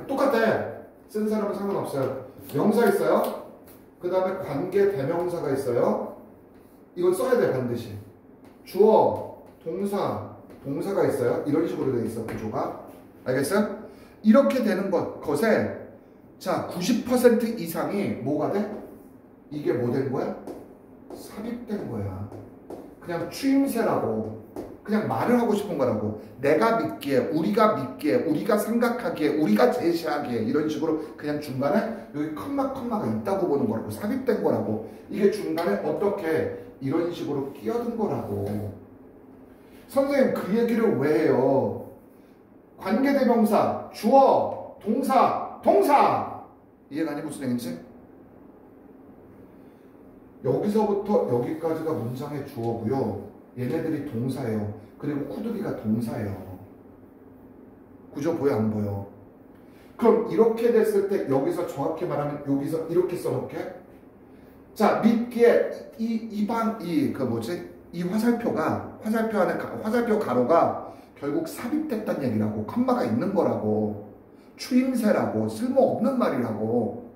똑같아. 쓴 사람은 상관없어요. 명사 있어요. 그 다음에 관계대명사가 있어요. 이건 써야 돼 반드시. 주어, 동사, 동사가 있어요. 이런 식으로 되어 있어 구조가. 알겠어요? 이렇게 되는 것에 자 90% 이상이 뭐가 돼? 이게 뭐 된 거야? 삽입된 거야. 그냥 추임새라고. 그냥 말을 하고 싶은 거라고. 내가 믿기에, 우리가 믿기에, 우리가 생각하기에, 우리가 제시하기에 이런 식으로 그냥 중간에 여기 컴마가 있다고 보는 거라고. 삽입된 거라고. 이게 중간에 어떻게 이런 식으로 끼어든 거라고. 선생님 그 얘기를 왜 해요? 관계대명사, 주어, 동사 이해가니 무슨 얘기인지? 여기서부터 여기까지가 문장의 주어고요. 얘네들이 동사예요. 그리고 쿠두리가 동사예요. 구조 보여 안 보여? 그럼 이렇게 됐을 때 여기서 정확히 말하면 여기서 이렇게 써놓게. 자 믿기에 이 화살표 안에 화살표 가로가 결국 삽입됐다는 얘기라고. 컴마가 있는 거라고. 추임새라고. 쓸모없는 말이라고.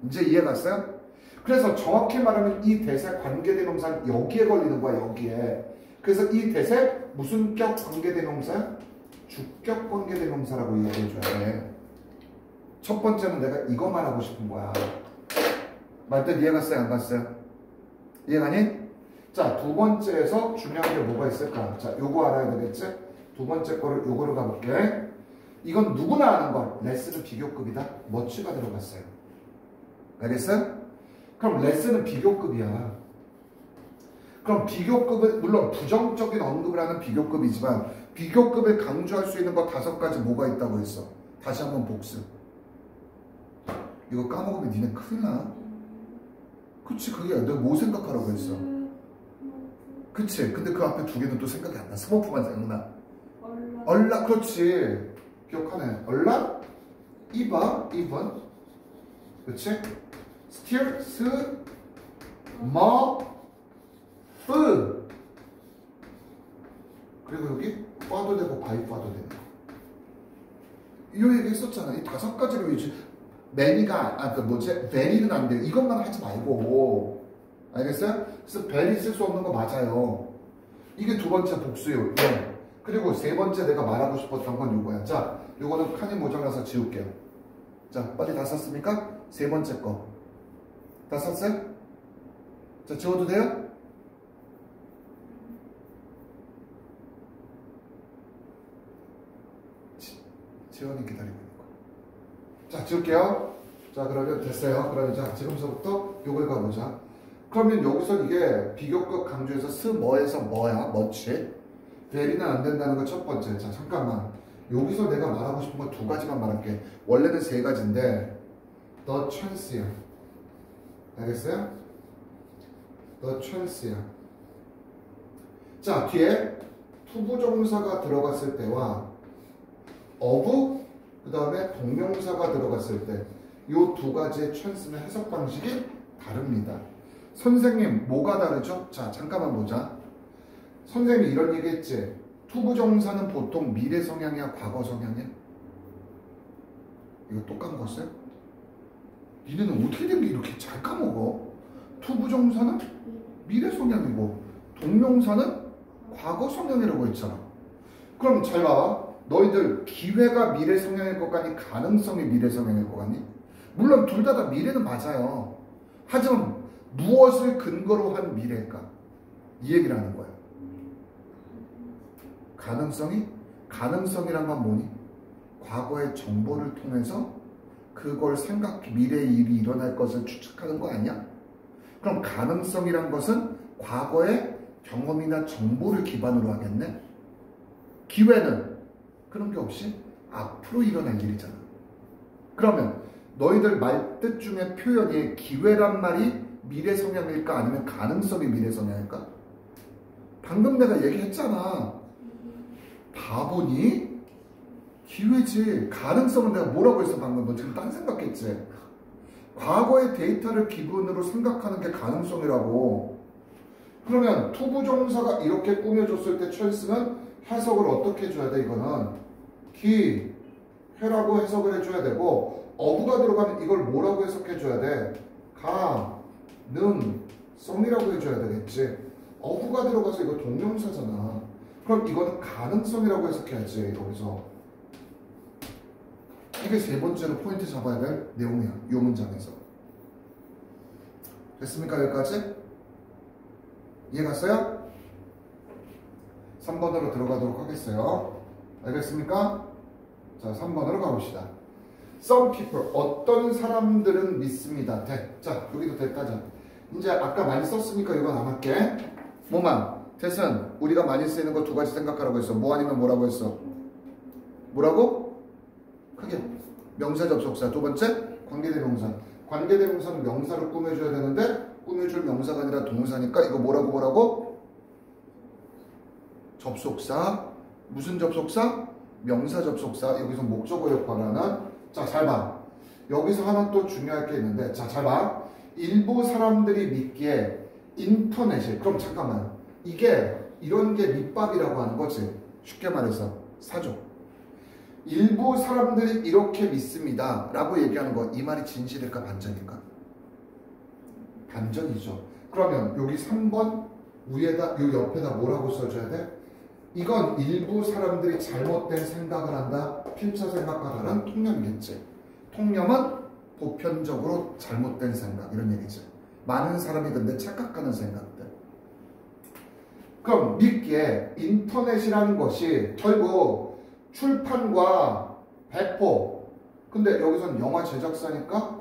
이제 이해 갔어요? 그래서 정확히 말하면 이 대세 관계대명사는 여기에 걸리는 거야. 여기에. 그래서 이 대세 무슨 격 관계대명사야? 주격 관계대명사라고 이야기해줘야 돼. 첫 번째는 내가 이거 말하고 싶은 거야. 말뜻 이해 갔어요? 안 갔어요? 이해가니? 자, 두 번째에서 중요한 게 뭐가 있을까? 자, 요거 알아야 되겠지? 두 번째 거를 요거로 가볼게. 이건 누구나 아는 거. 레슨은 비교급이다. 뭐치가 들어갔어요. 알겠어요? 그럼 레슨은 비교급이야. 그럼 비교급은 물론 부정적인 언급을 하는 비교급이지만 비교급을 강조할 수 있는 거 5가지 뭐가 있다고 했어. 다시 한번 복습. 이거 까먹으면 니네 큰일 나. 그치 그게 내가 뭐 생각하라고 했어. 그치 근데 그 앞에 2개는 또 생각이 안 나. 스머프만 생각나. 얼라 그렇지. 기억하네. 얼라 이바 이번 그치 스틸 스 머 뿌 그리고 여기 빠도 되고 바이 빠도 되는 거. 이 얘기 했었잖아. 이 5가지를 위주. 매니가 베리는 안 돼. 이것만 하지 말고. 알겠어요? 그래서 베리 쓸 수 없는 거 맞아요. 이게 두 번째 복수요. 네. 그리고 세 번째 내가 말하고 싶었던 건 요거야. 자, 요거는 칸이 모자라서 지울게요. 자, 빨리 다 썼습니까? 세 번째 거. 다 썼어요? 자, 지워도 돼요? 지원이 기다리고 있는 거. 자, 지울게요. 자, 그러면 됐어요. 그러면 자, 지금서부터 요걸 가보자. 그러면 여기서 이게 비교급 강조해서 스 뭐에서 뭐야? 뭐지? 베리는 안 된다는 거 첫 번째. 자, 잠깐만. 여기서 내가 말하고 싶은 거 두 가지만 말할게. 원래는 세 가지인데 the chance야. 알겠어요? the chance야. 자, 뒤에 투부정사가 들어갔을 때와 of 그 다음에 동명사가 들어갔을 때 이 두 가지의 chance는 해석 방식이 다릅니다. 선생님, 뭐가 다르죠? 자, 잠깐만 보자. 선생님이 이런 얘기 했지. 투부정사는 보통 미래 성향이야, 과거 성향이야? 이거 또 까먹었어요? 니네는 어떻게 된 게 이렇게 잘 까먹어? 투부정사는 미래 성향이고 동명사는 과거 성향이라고 했잖아. 그럼 잘 봐. 너희들 기회가 미래 성향일 것 같니? 가능성이 미래 성향일 것 같니? 물론 둘 다 미래는 맞아요. 하지만 무엇을 근거로 한 미래일까? 이 얘기를 하는 거야. 가능성이? 가능성이란 건 뭐니? 과거의 정보를 통해서 그걸 미래의 일이 일어날 것을 추측하는 거 아니야? 그럼 가능성이란 것은 과거의 경험이나 정보를 기반으로 하겠네? 기회는 그런 게 없이 앞으로 일어날 일이잖아. 그러면 너희들 말뜻 중에 표현이 기회란 말이 미래 성향일까 아니면 가능성이 미래 성향일까? 방금 내가 얘기했잖아. 바보니? 기회지. 가능성은 내가 뭐라고 했어 방금? 너 지금 딴 생각했지? 과거의 데이터를 기본으로 생각하는 게 가능성이라고. 그러면 투부정사가 이렇게 꾸며줬을 때 철수는 해석을 어떻게 해줘야 돼? 이거는 기회라고 해석을 해줘야 되고 어부가 들어가면 이걸 뭐라고 해석해줘야 돼? 가능성이라고 해줘야 되겠지. 어부가 들어가서 이거 동명사잖아. 그럼 이거는 가능성이라고 해석해야지. 여기서 이게 세 번째로 포인트 잡아야 될 내용이야. 이 문장에서. 됐습니까? 여기까지? 이해갔어요? 3번으로 들어가도록 하겠어요. 알겠습니까? 자, 3번으로 가봅시다. Some people, 어떤 사람들은 믿습니다. 돼. 자, 여기도 됐다. 자, 이제 아까 많이 썼으니까 이건 안 할게. 뭐만? 대선, 우리가 많이 쓰이는 거 두 가지 생각하라고 했어. 뭐 아니면 뭐라고 했어? 뭐라고? 크게. 명사 접속사. 두 번째, 관계대명사. 관계대명사는 명사로 꾸며줘야 되는데 꾸며줄 명사가 아니라 동사니까 이거 뭐라고? 접속사. 무슨 접속사? 명사 접속사. 여기서 목적어 역할을 하는. 자, 잘 봐. 여기서 하나 또 중요할 게 있는데, 자, 잘 봐. 일부 사람들이 믿기에 인터넷이, 그럼 잠깐만. 이게 이런 게 밑밥이라고 하는 거지. 쉽게 말해서 사조. 일부 사람들이 이렇게 믿습니다 라고 얘기하는 거, 이 말이 진실일까 반전일까? 반전이죠. 그러면 여기 3번 위에다, 요 옆에다 뭐라고 써줘야 돼? 이건 일부 사람들이 잘못된 생각을 한다. 필차 생각과 다른 통념이겠지. 통념은 보편적으로 잘못된 생각, 이런 얘기죠. 많은 사람이 근데 착각하는 생각들. 그럼 믿기에 인터넷이라는 것이 결국 출판과 배포, 근데 여기서는 영화 제작사니까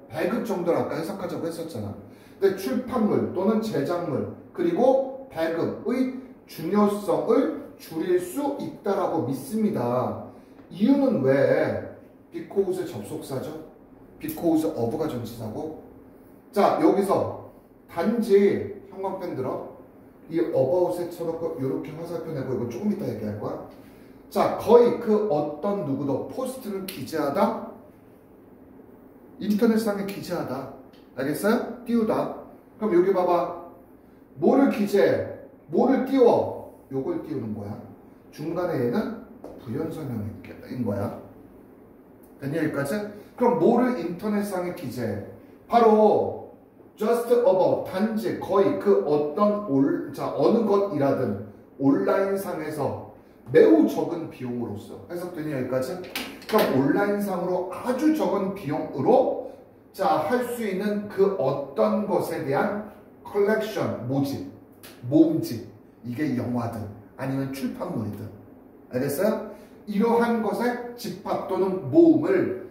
배급 정도를 아까 해석하자고 했었잖아. 근데 출판물 또는 제작물 그리고 배급의 중요성을 줄일 수 있다라고 믿습니다. 이유는 왜? because 접속사죠. because of가 전치사고. 자, 여기서 단지 형광펜 들어. 이 about에 쳐놓고 이렇게 화살표 내고 이거 조금 이따 얘기할 거야. 자, 거의 그 어떤 누구도 포스트를 기재하다. 인터넷상에 기재하다. 알겠어요? 띄우다. 그럼 여기 봐봐. 뭐를 기재해? 뭐를 띄워? 요걸 띄우는 거야. 중간에 얘는 부연설명인 거야. 됐냐 여기까지? 그럼 뭐를 인터넷상에 기재해? 바로 just about, 단지, 거의 그 어떤 어느 것이라든 온라인상에서 매우 적은 비용으로서 해석되냐 여기까지? 그럼 온라인상으로 아주 적은 비용으로 할 수 있는 그 어떤 것에 대한 컬렉션, 모음집, 이게 영화든 아니면 출판물이든, 알겠어요? 이러한 것의 집합 또는 모음을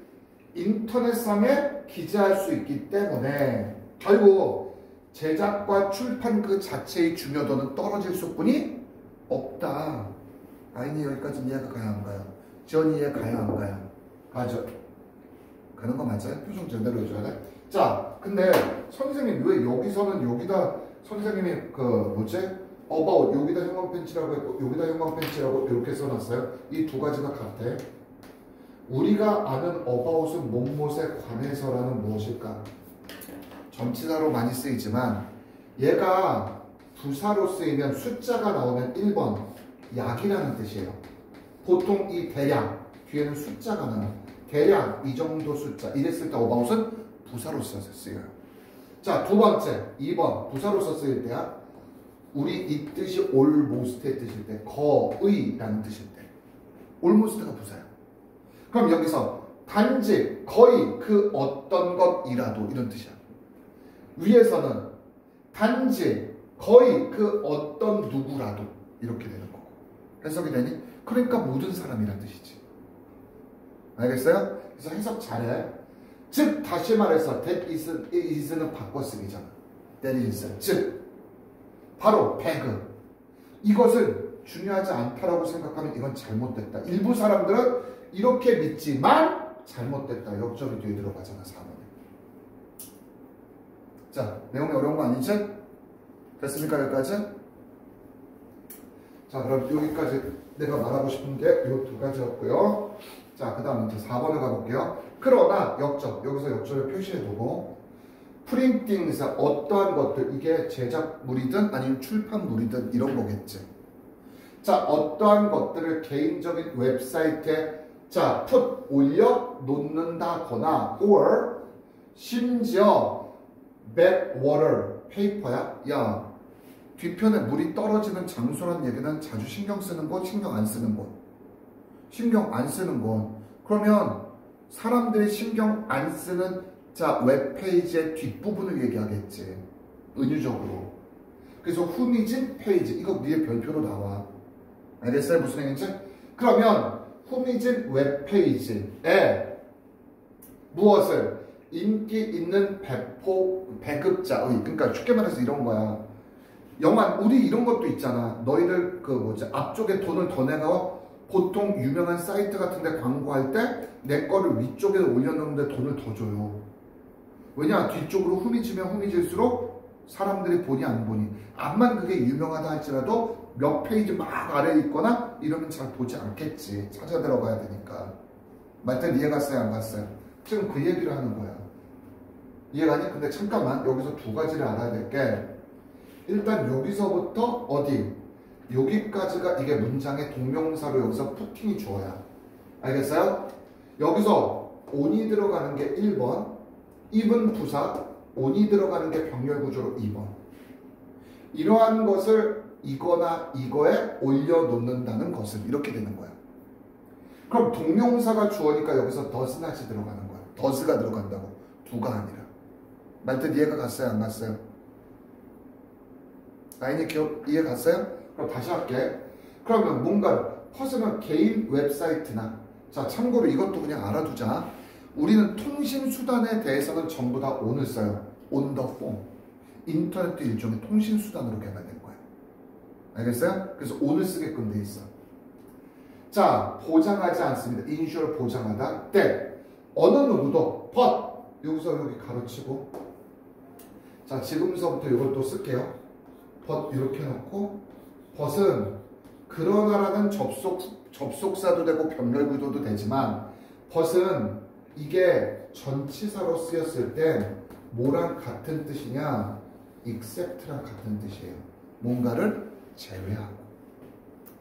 인터넷상에 기재할 수 있기 때문에 결국 제작과 출판 그 자체의 중요도는 떨어질 수뿐이 없다. 아인이 여기까지 이해가 가야 안 가요? 지원이 이해 가야 안 가요? 가죠. 가는 거 맞아요? 표정 제대로 해줘야 돼? 자, 근데 선생님 왜 여기서는 여기다 선생님이 그 뭐지? about 여기다 형광 펜치라고 했고 여기다 형광 펜치라고 이렇게 써놨어요? 이 두 가지가 같아. 우리가 아는 about은 무엇에 관해서라는 무엇일까? 전치사로 많이 쓰이지만 얘가 부사로 쓰이면 숫자가 나오면 1번 약이라는 뜻이에요. 보통 이 대량 뒤에는 숫자가 나와요. 대략 이 정도 숫자 이랬을 때 about은 부사로 쓰여요. 자, 두 번째 2번 부사로서 쓰일 때야. 우리 이 뜻이 almost의 뜻일 때 거의라는 뜻일 때 almost가 부사야. 그럼 여기서 단지 거의 그 어떤 것이라도 이런 뜻이야. 위에서는 단지 거의 그 어떤 누구라도 이렇게 되는 거고 해석이 되니? 그러니까 모든 사람이란 뜻이지. 알겠어요? 그래서 해석 잘해. 즉 다시 말해서 that is는 바꿔쓰기잖아. that is 즉 바로 배그. 이것을 중요하지 않다라고 생각하면 이건 잘못됐다. 일부 사람들은 이렇게 믿지만 잘못됐다. 역적이 뒤에 들어가잖아. 4번에. 자, 내용이 어려운 거 아니지? 됐습니까? 여기까지? 자, 그럼 여기까지 내가 말하고 싶은 게 이 두 가지였고요. 자, 그 다음 이제 4번을 가볼게요. 그러나 역적, 여기서 역적을 표시해두고 프린팅스 어떠한 것들, 이게 제작물이든 아니면 출판물이든 이런 거겠지. 자, 어떠한 것들을 개인적인 웹사이트에 자, 올려 놓는다거나 or 심지어 backwater 페이퍼야? 야, 뒤편에 물이 떨어지는 장소란 얘기는 자주 신경 쓰는 것, 신경 안 쓰는 것. 신경 안 쓰는 것. 그러면 사람들이 신경 안 쓰는 자, 웹페이지의 뒷부분을 얘기하겠지. 은유적으로. 그래서 후미진 페이지. 이거 위에 별표로 나와. 알겠어요? 무슨 얘기인지? 그러면 후미진 웹페이지에 무엇을? 인기 있는 배급자의, 그러니까 쉽게 말해서 이런 거야. 영화, 우리 이런 것도 있잖아. 너희들 그 뭐지? 앞쪽에 돈을 더 내가 보통 유명한 사이트 같은 데 광고할 때 내 거를 위쪽에 올려놓는데 돈을 더 줘요. 왜냐? 뒤쪽으로 후미지면 후미질수록 사람들이 보니 안 보니. 암만 그게 유명하다 할지라도 몇 페이지 막 아래에 있거나 이러면 잘 보지 않겠지. 찾아 들어가야 되니까. 말뜻 이해 갔어요? 안 갔어요? 지금 그 얘기를 하는 거야. 이해가니? 근데 잠깐만 여기서 두 가지를 알아야 될 게 일단 여기서부터 어디? 여기까지가 이게 문장의 동명사로 여기서 푸팅이 주어야. 알겠어요? 여기서 on이 들어가는 게 1번, even 부사, on이 들어가는 게 병렬 구조로 2번. 이러한 것을 이거나 이거에 올려놓는다는 것은 이렇게 되는 거야. 그럼 동명사가 주어니까 여기서 does not이 들어가는 거야. does가 들어간다고. 두가 아니라. 말뜻 이해가 갔어요? 안 갔어요? 라인이 이해 갔어요? 그럼 다시 할게. 그러면 뭔가 퍼스널 개인 웹사이트나 자, 참고로 이것도 그냥 알아두자. 우리는 통신수단에 대해서는 전부 다 on을 써요. on the phone. 인터넷도 일종의 통신수단으로 개발된 거예요. 알겠어요? 그래서 on을 쓰게끔 돼 있어. 자, 보장하지 않습니다. 인슈어를 보장하다. 때 어느 누구도 but 여기서 여기 가로치고 자, 지금서부터 이걸 또 쓸게요. but 이렇게 놓고 but은 그러나라는 접속사도 되고 병렬구조도 되지만 but은 이게 전치사로 쓰였을 때 뭐랑 같은 뜻이냐? except랑 같은 뜻이에요. 뭔가를 제외하고.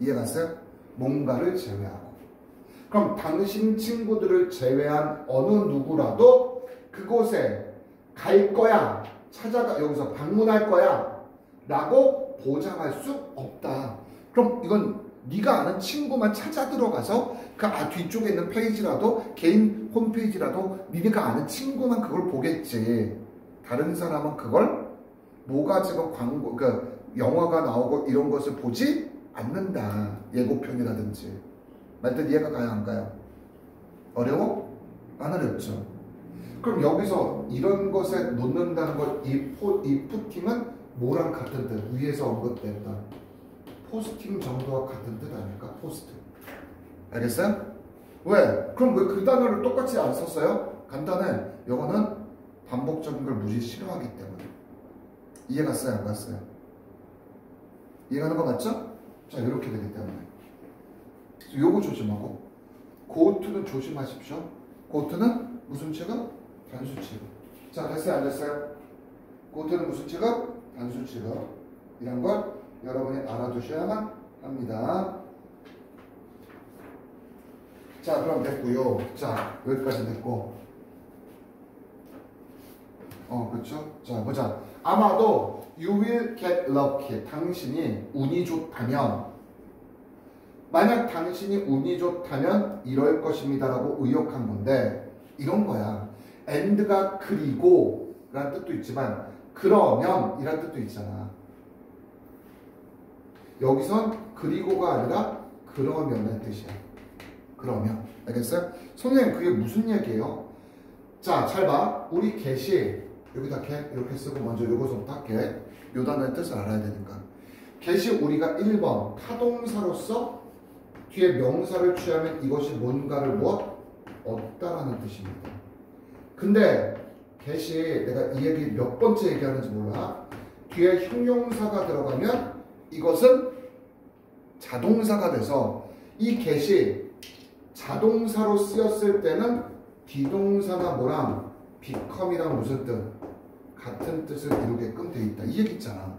이해 갔어요? 뭔가를 제외하고. 그럼 당신 친구들을 제외한 어느 누구라도 그곳에 갈 거야. 찾아가 여기서 방문할 거야. 라고 보장할 수 없다. 그럼 이건 네가 아는 친구만 찾아 들어가서 그 뒤쪽에 있는 페이지라도 개인 홈페이지라도 네가 아는 친구만 그걸 보겠지. 다른 사람은 그걸 뭐가 지금 광고 그 영화가 나오고 이런 것을 보지 않는다. 예고편이라든지. 말뜻 이해가 가요? 안 가요? 어려워? 안 어렵죠. 그럼 여기서 이런 것에 놓는다는 것 이 푸팅은 뭐랑 같은 뜻? 위에서 언급됐던 포스팅 정도와 같은 뜻 아닐까? 포스트. 알겠어요? 왜? 그럼 왜 그 단어를 똑같이 안 썼어요? 간단해. 이거는 반복적인 걸 무지 싫어하기 때문에. 이해 갔어요? 안 갔어요? 이해가는 거 맞죠? 자, 이렇게 되기 때문에. 요거 조심하고. 고투는 조심하십시오. 고투는 무슨 취급? 단수 취급. 자, 됐어요? 안 됐어요? 고투는 무슨 취급? 단수 취급. 이런 걸 여러분이 알아두셔야만 합니다. 자, 그럼 됐고요. 자, 여기까지 됐고. 그렇죠? 자, 보자. 아마도 you will get lucky. 당신이 운이 좋다면, 만약 당신이 운이 좋다면 이럴 것입니다라고 의역한 건데, 이런 거야. and가 그리고 라는 뜻도 있지만 그러면 이란 뜻도 있잖아. 여기선 그리고가 아니라 그러면의 뜻이야. 그러면. 알겠어요? 선생님, 그게 무슨 얘기예요? 자, 잘 봐. 우리 get이 여기다 get 이렇게 쓰고 먼저 요거서부터 할게. 요 단어의 뜻을 알아야 되니까. get이 우리가 1번 타동사로서 뒤에 명사를 취하면 이것이 뭔가를 무엇? 얻다라는 뜻입니다. 근데 get이 내가 이 얘기 몇 번째 얘기하는지 몰라. 뒤에 형용사가 들어가면 이것은 자동사가 돼서 이 get이 자동사로 쓰였을 때는 비동사나 뭐랑 become이랑 무슨 뜻? 같은 뜻을 이루게끔 돼 있다. 이 얘기 있잖아.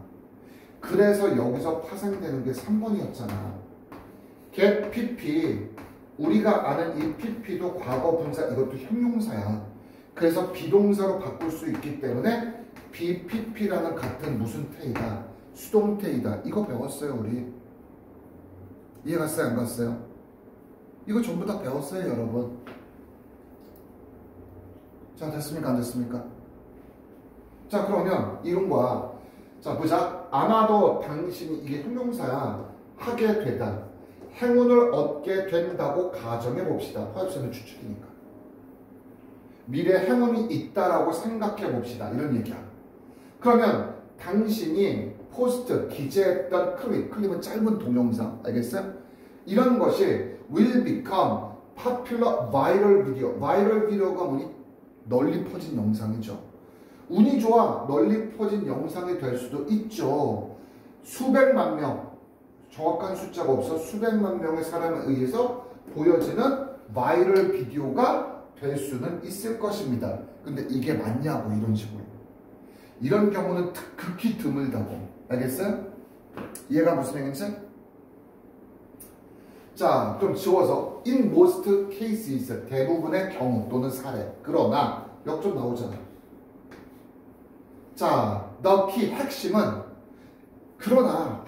그래서 여기서 파생되는 게 3번이었잖아. get pp. 우리가 아는 이 pp도 과거 분사 이것도 형용사야. 그래서 비동사로 바꿀 수 있기 때문에 bpp라는 같은 무슨 태이다. 수동태이다. 이거 배웠어요, 우리. 이해 갔어요, 안 갔어요? 이거 전부 다 배웠어요, 여러분. 자, 됐습니까? 안 됐습니까? 자, 그러면 이런 거야. 자, 보자. 아마도 당신이, 이게 형용사야. 하게 되다. 행운을 얻게 된다고 가정해 봅시다. 화엽선은 추측이니까. 미래 행운이 있다라고 생각해 봅시다. 이런 얘기야. 그러면 당신이 포스트, 기재했던 클립은 짧은 동영상. 알겠어요? 이런 것이 will become popular viral video. 바이럴 비디오가 뭐니? 널리 퍼진 영상이죠. 운이 좋아 널리 퍼진 영상이 될 수도 있죠. 수백만 명, 정확한 숫자가 없어 수백만 명의 사람에 의해서 보여지는 바이럴 비디오가 될 수는 있을 것입니다. 근데 이게 맞냐고, 이런 식으로. 이런 경우는 극히 드물다고. 알겠어요? 이해가 무슨 얘기인지? 자, 좀 지워서 in most cases, 대부분의 경우 또는 사례. 그러나 역좀 나오잖아. 자, the key, 핵심은 그러나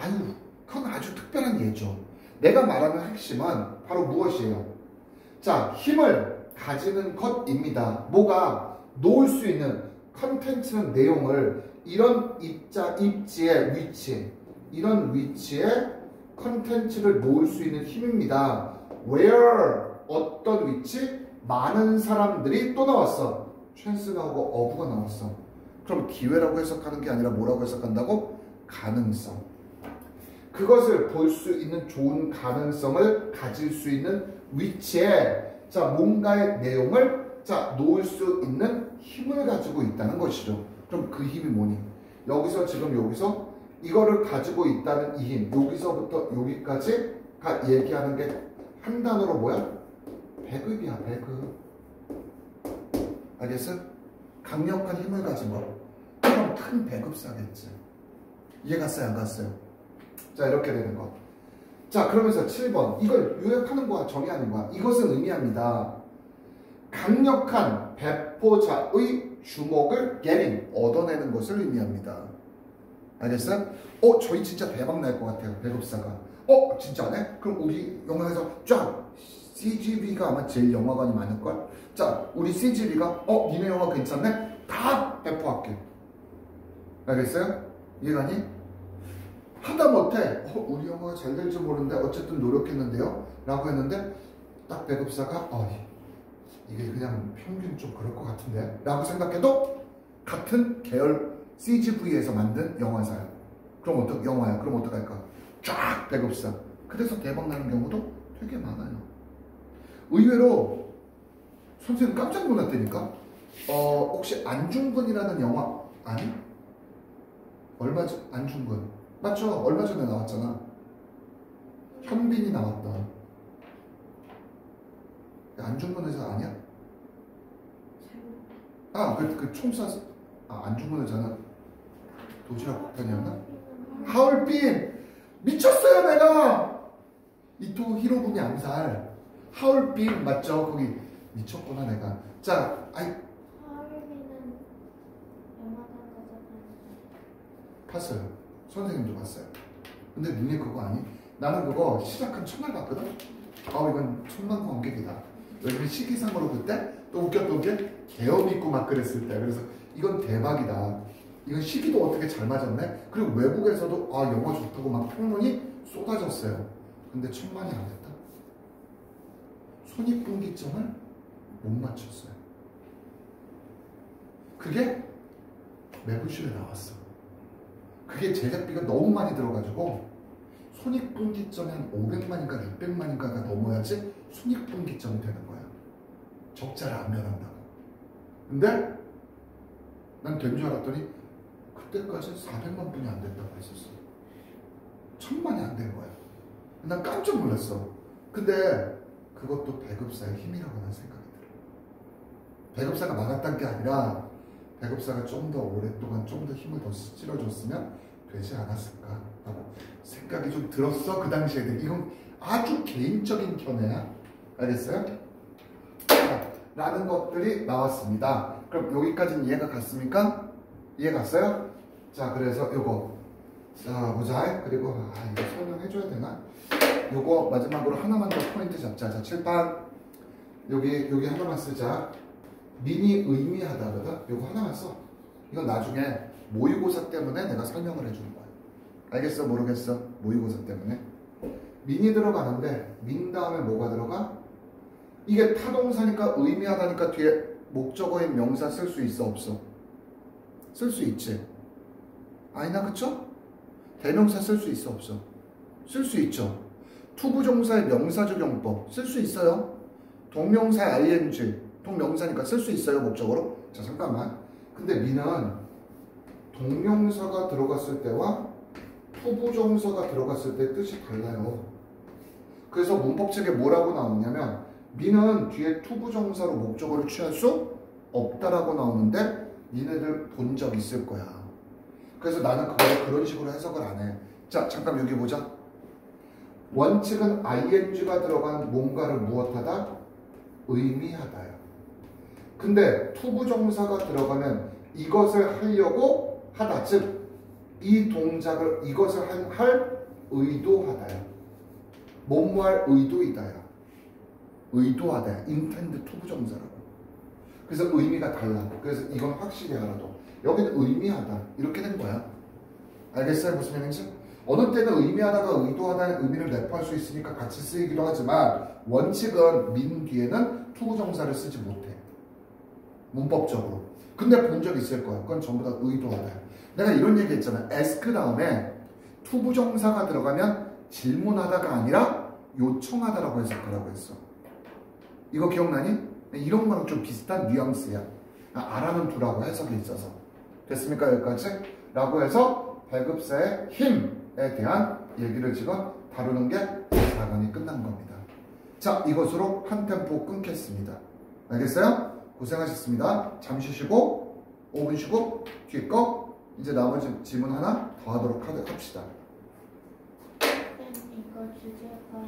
그건 아주 특별한 예죠. 내가 말하는 핵심은 바로 무엇이에요? 자, 힘을 가지는 것입니다. 뭐가 놓을 수 있는 컨텐츠는 내용을 이런 입지의 위치, 이런 위치에 컨텐츠를 놓을 수 있는 힘입니다. where, 어떤 위치? 많은 사람들이 또 나왔어. 찬스 나오고 어부가 나왔어. 그럼 기회라고 해석하는 게 아니라 뭐라고 해석한다고? 가능성. 그것을 볼 수 있는 좋은 가능성을 가질 수 있는 위치에 자, 뭔가의 내용을 자, 놓을 수 있는 힘을 가지고 있다는 것이죠. 그럼 그 힘이 뭐니? 여기서 이거를 가지고 있다는 이 힘, 여기서부터 여기까지 얘기하는 게 한 단어로 뭐야? 배급이야, 배급. 알겠어? 강력한 힘을 가진 거. 그럼 큰 배급사겠지. 이해 갔어요, 안 갔어요? 자, 이렇게 되는 거. 자, 그러면서 7번. 이걸 요약하는 거야, 정의하는 거야. 이것은 의미합니다. 강력한 배포자의 주목을 getting, 얻어내는 것을 의미합니다. 알겠어요? 저희 진짜 대박 날 것 같아요, 배급사가. 진짜네? 그럼 우리 영화에서 쫙 CGV가 아마 제일 영화관이 많을걸? 자, 우리 CGV가 니네 영화 괜찮네? 다 배포할게. 알겠어요? 이해가니? 하다못해 우리 영화가 잘 될지 모르는데 어쨌든 노력했는데요? 라고 했는데 딱 배급사가 이게 그냥 평균 좀 그럴 것 같은데? 라고 생각해도 같은 계열 CGV에서 만든 영화사야. 그럼 영화야. 그럼 어떡할까? 쫙 배급사. 그래서 대박 나는 경우도 되게 많아요. 의외로 선생님 깜짝 놀랐다니까. 혹시 안중근이라는 영화 아니? 얼마 전 안중근 맞죠? 얼마 전에 나왔잖아. 현빈이 나왔던. 안중근 의사 아니야? 그 총쏴. 안중근 의사는 도시락 폭탄이었나? 하얼빈 미쳤어요 내가. 이토 히로부미 암살. 하얼빈 맞죠? 거기 미쳤구나 내가. 자, 하얼빈은 영화관 가서 봤어요. 선생님도 봤어요. 근데 니네 그거 아니? 나는 그거 시작한 첫날 봤거든? 이건 천만 관객이다. 왜냐면 시기상으로 그때 또 웃겼던 게 개업 있고 막 그랬을 때. 그래서 이건 대박이다. 이건 시기도 어떻게 잘 맞았네? 그리고 외국에서도 영화 좋다고 막 평론이 쏟아졌어요. 근데 천만이 안 됐다. 손익분기점을 못 맞췄어요. 그게 매부쇼에 나왔어. 그게 제작비가 너무 많이 들어가지고 손익분기점이 한 500만인가 600만인가가 넘어야지 손익분기점이 되는 거야. 적자를 안 면한다고. 근데 난 된 줄 알았더니 그때까지 400만 분이 안 됐다고 했었어. 1000만이 안 된 거야. 난 깜짝 놀랐어. 근데 그것도 배급사의 힘이라고 난 생각이 들어. 배급사가 막았다는 게 아니라 배급사가 좀 더 오랫동안 좀 더 힘을 더 실어줬으면 되지 않았을까 라고 생각이 좀 들었어. 그 당시에. 이건 아주 개인적인 견해야. 알겠어요? 자, 라는 것들이 나왔습니다. 그럼 여기까지는 이해가 갔습니까? 이해 갔어요? 자, 그래서 요거 자 보자. 그리고 이거 설명해줘야 되나? 요거 마지막으로 하나만 더 포인트 잡자. 자, 칠판 여기 하나만 쓰자. 민이 의미하다거든. 요거 하나만 써. 이건 나중에 모의고사 때문에 내가 설명을 해주는 거야. 알겠어? 모르겠어? 모의고사 때문에. 민이 들어가는데 민 다음에 뭐가 들어가? 이게 타동사니까 의미하다니까 뒤에 목적어인 명사 쓸 수 있어 없어? 쓸 수 있지. 아니나 그쵸? 대명사 쓸 수 있어 없어? 쓸 수 있죠. 투부정사의 명사적 용법 쓸 수 있어요. 동명사의 ing 동명사니까 쓸 수 있어요 목적어로. 자 잠깐만. 근데 민은 동명사가 들어갔을 때와 투부정사가 들어갔을 때 뜻이 달라요. 그래서 문법책에 뭐라고 나오냐면 민은 뒤에 투부정사로 목적어를 취할 수 없다라고 나오는데 니네들 본 적 있을 거야. 그래서 나는 그걸 그런 식으로 해석을 안 해. 자 잠깐 여기 보자. 원칙은 ing가 들어간 뭔가를 무엇하다? 의미하다요. 근데 투부정사가 들어가면 이것을 하려고 하다. 즉 이 동작을 이것을 할 의도하다요. 뭐뭐할 의도이다요. 의도하다. intend 투부정사라고. 그래서 의미가 달라. 그래서 이건 확실히 알아도 여기는 의미하다 이렇게 된 거야. 알겠어요? 무슨 말인지? 어느 때는 의미하다가 의도하다의 의미를 내포할 수 있으니까 같이 쓰이기도 하지만 원칙은 민 뒤에는 투부정사를 쓰지 못해. 문법적으로. 근데 본 적 있을 거야. 그건 전부 다 의도하다. 내가 이런 얘기 했잖아. ask 다음에 투부정사가 들어가면 질문하다가 아니라 요청하다라고 해석하라고 했어. 이거 기억나니? 이런 거랑 좀 비슷한 뉘앙스야. 알아는 두라고 해석이 있어서. 됐습니까? 여기까지? 라고 해서 배급사의 힘에 대한 얘기를 지금 다루는 게 4강이 끝난 겁니다. 자, 이것으로 한 템포 끊겠습니다. 알겠어요? 고생하셨습니다. 잠시 쉬고 5분 쉬고 뒤에 거 이제 나머지 질문 하나 더 하도록 합시다. 이거 주제가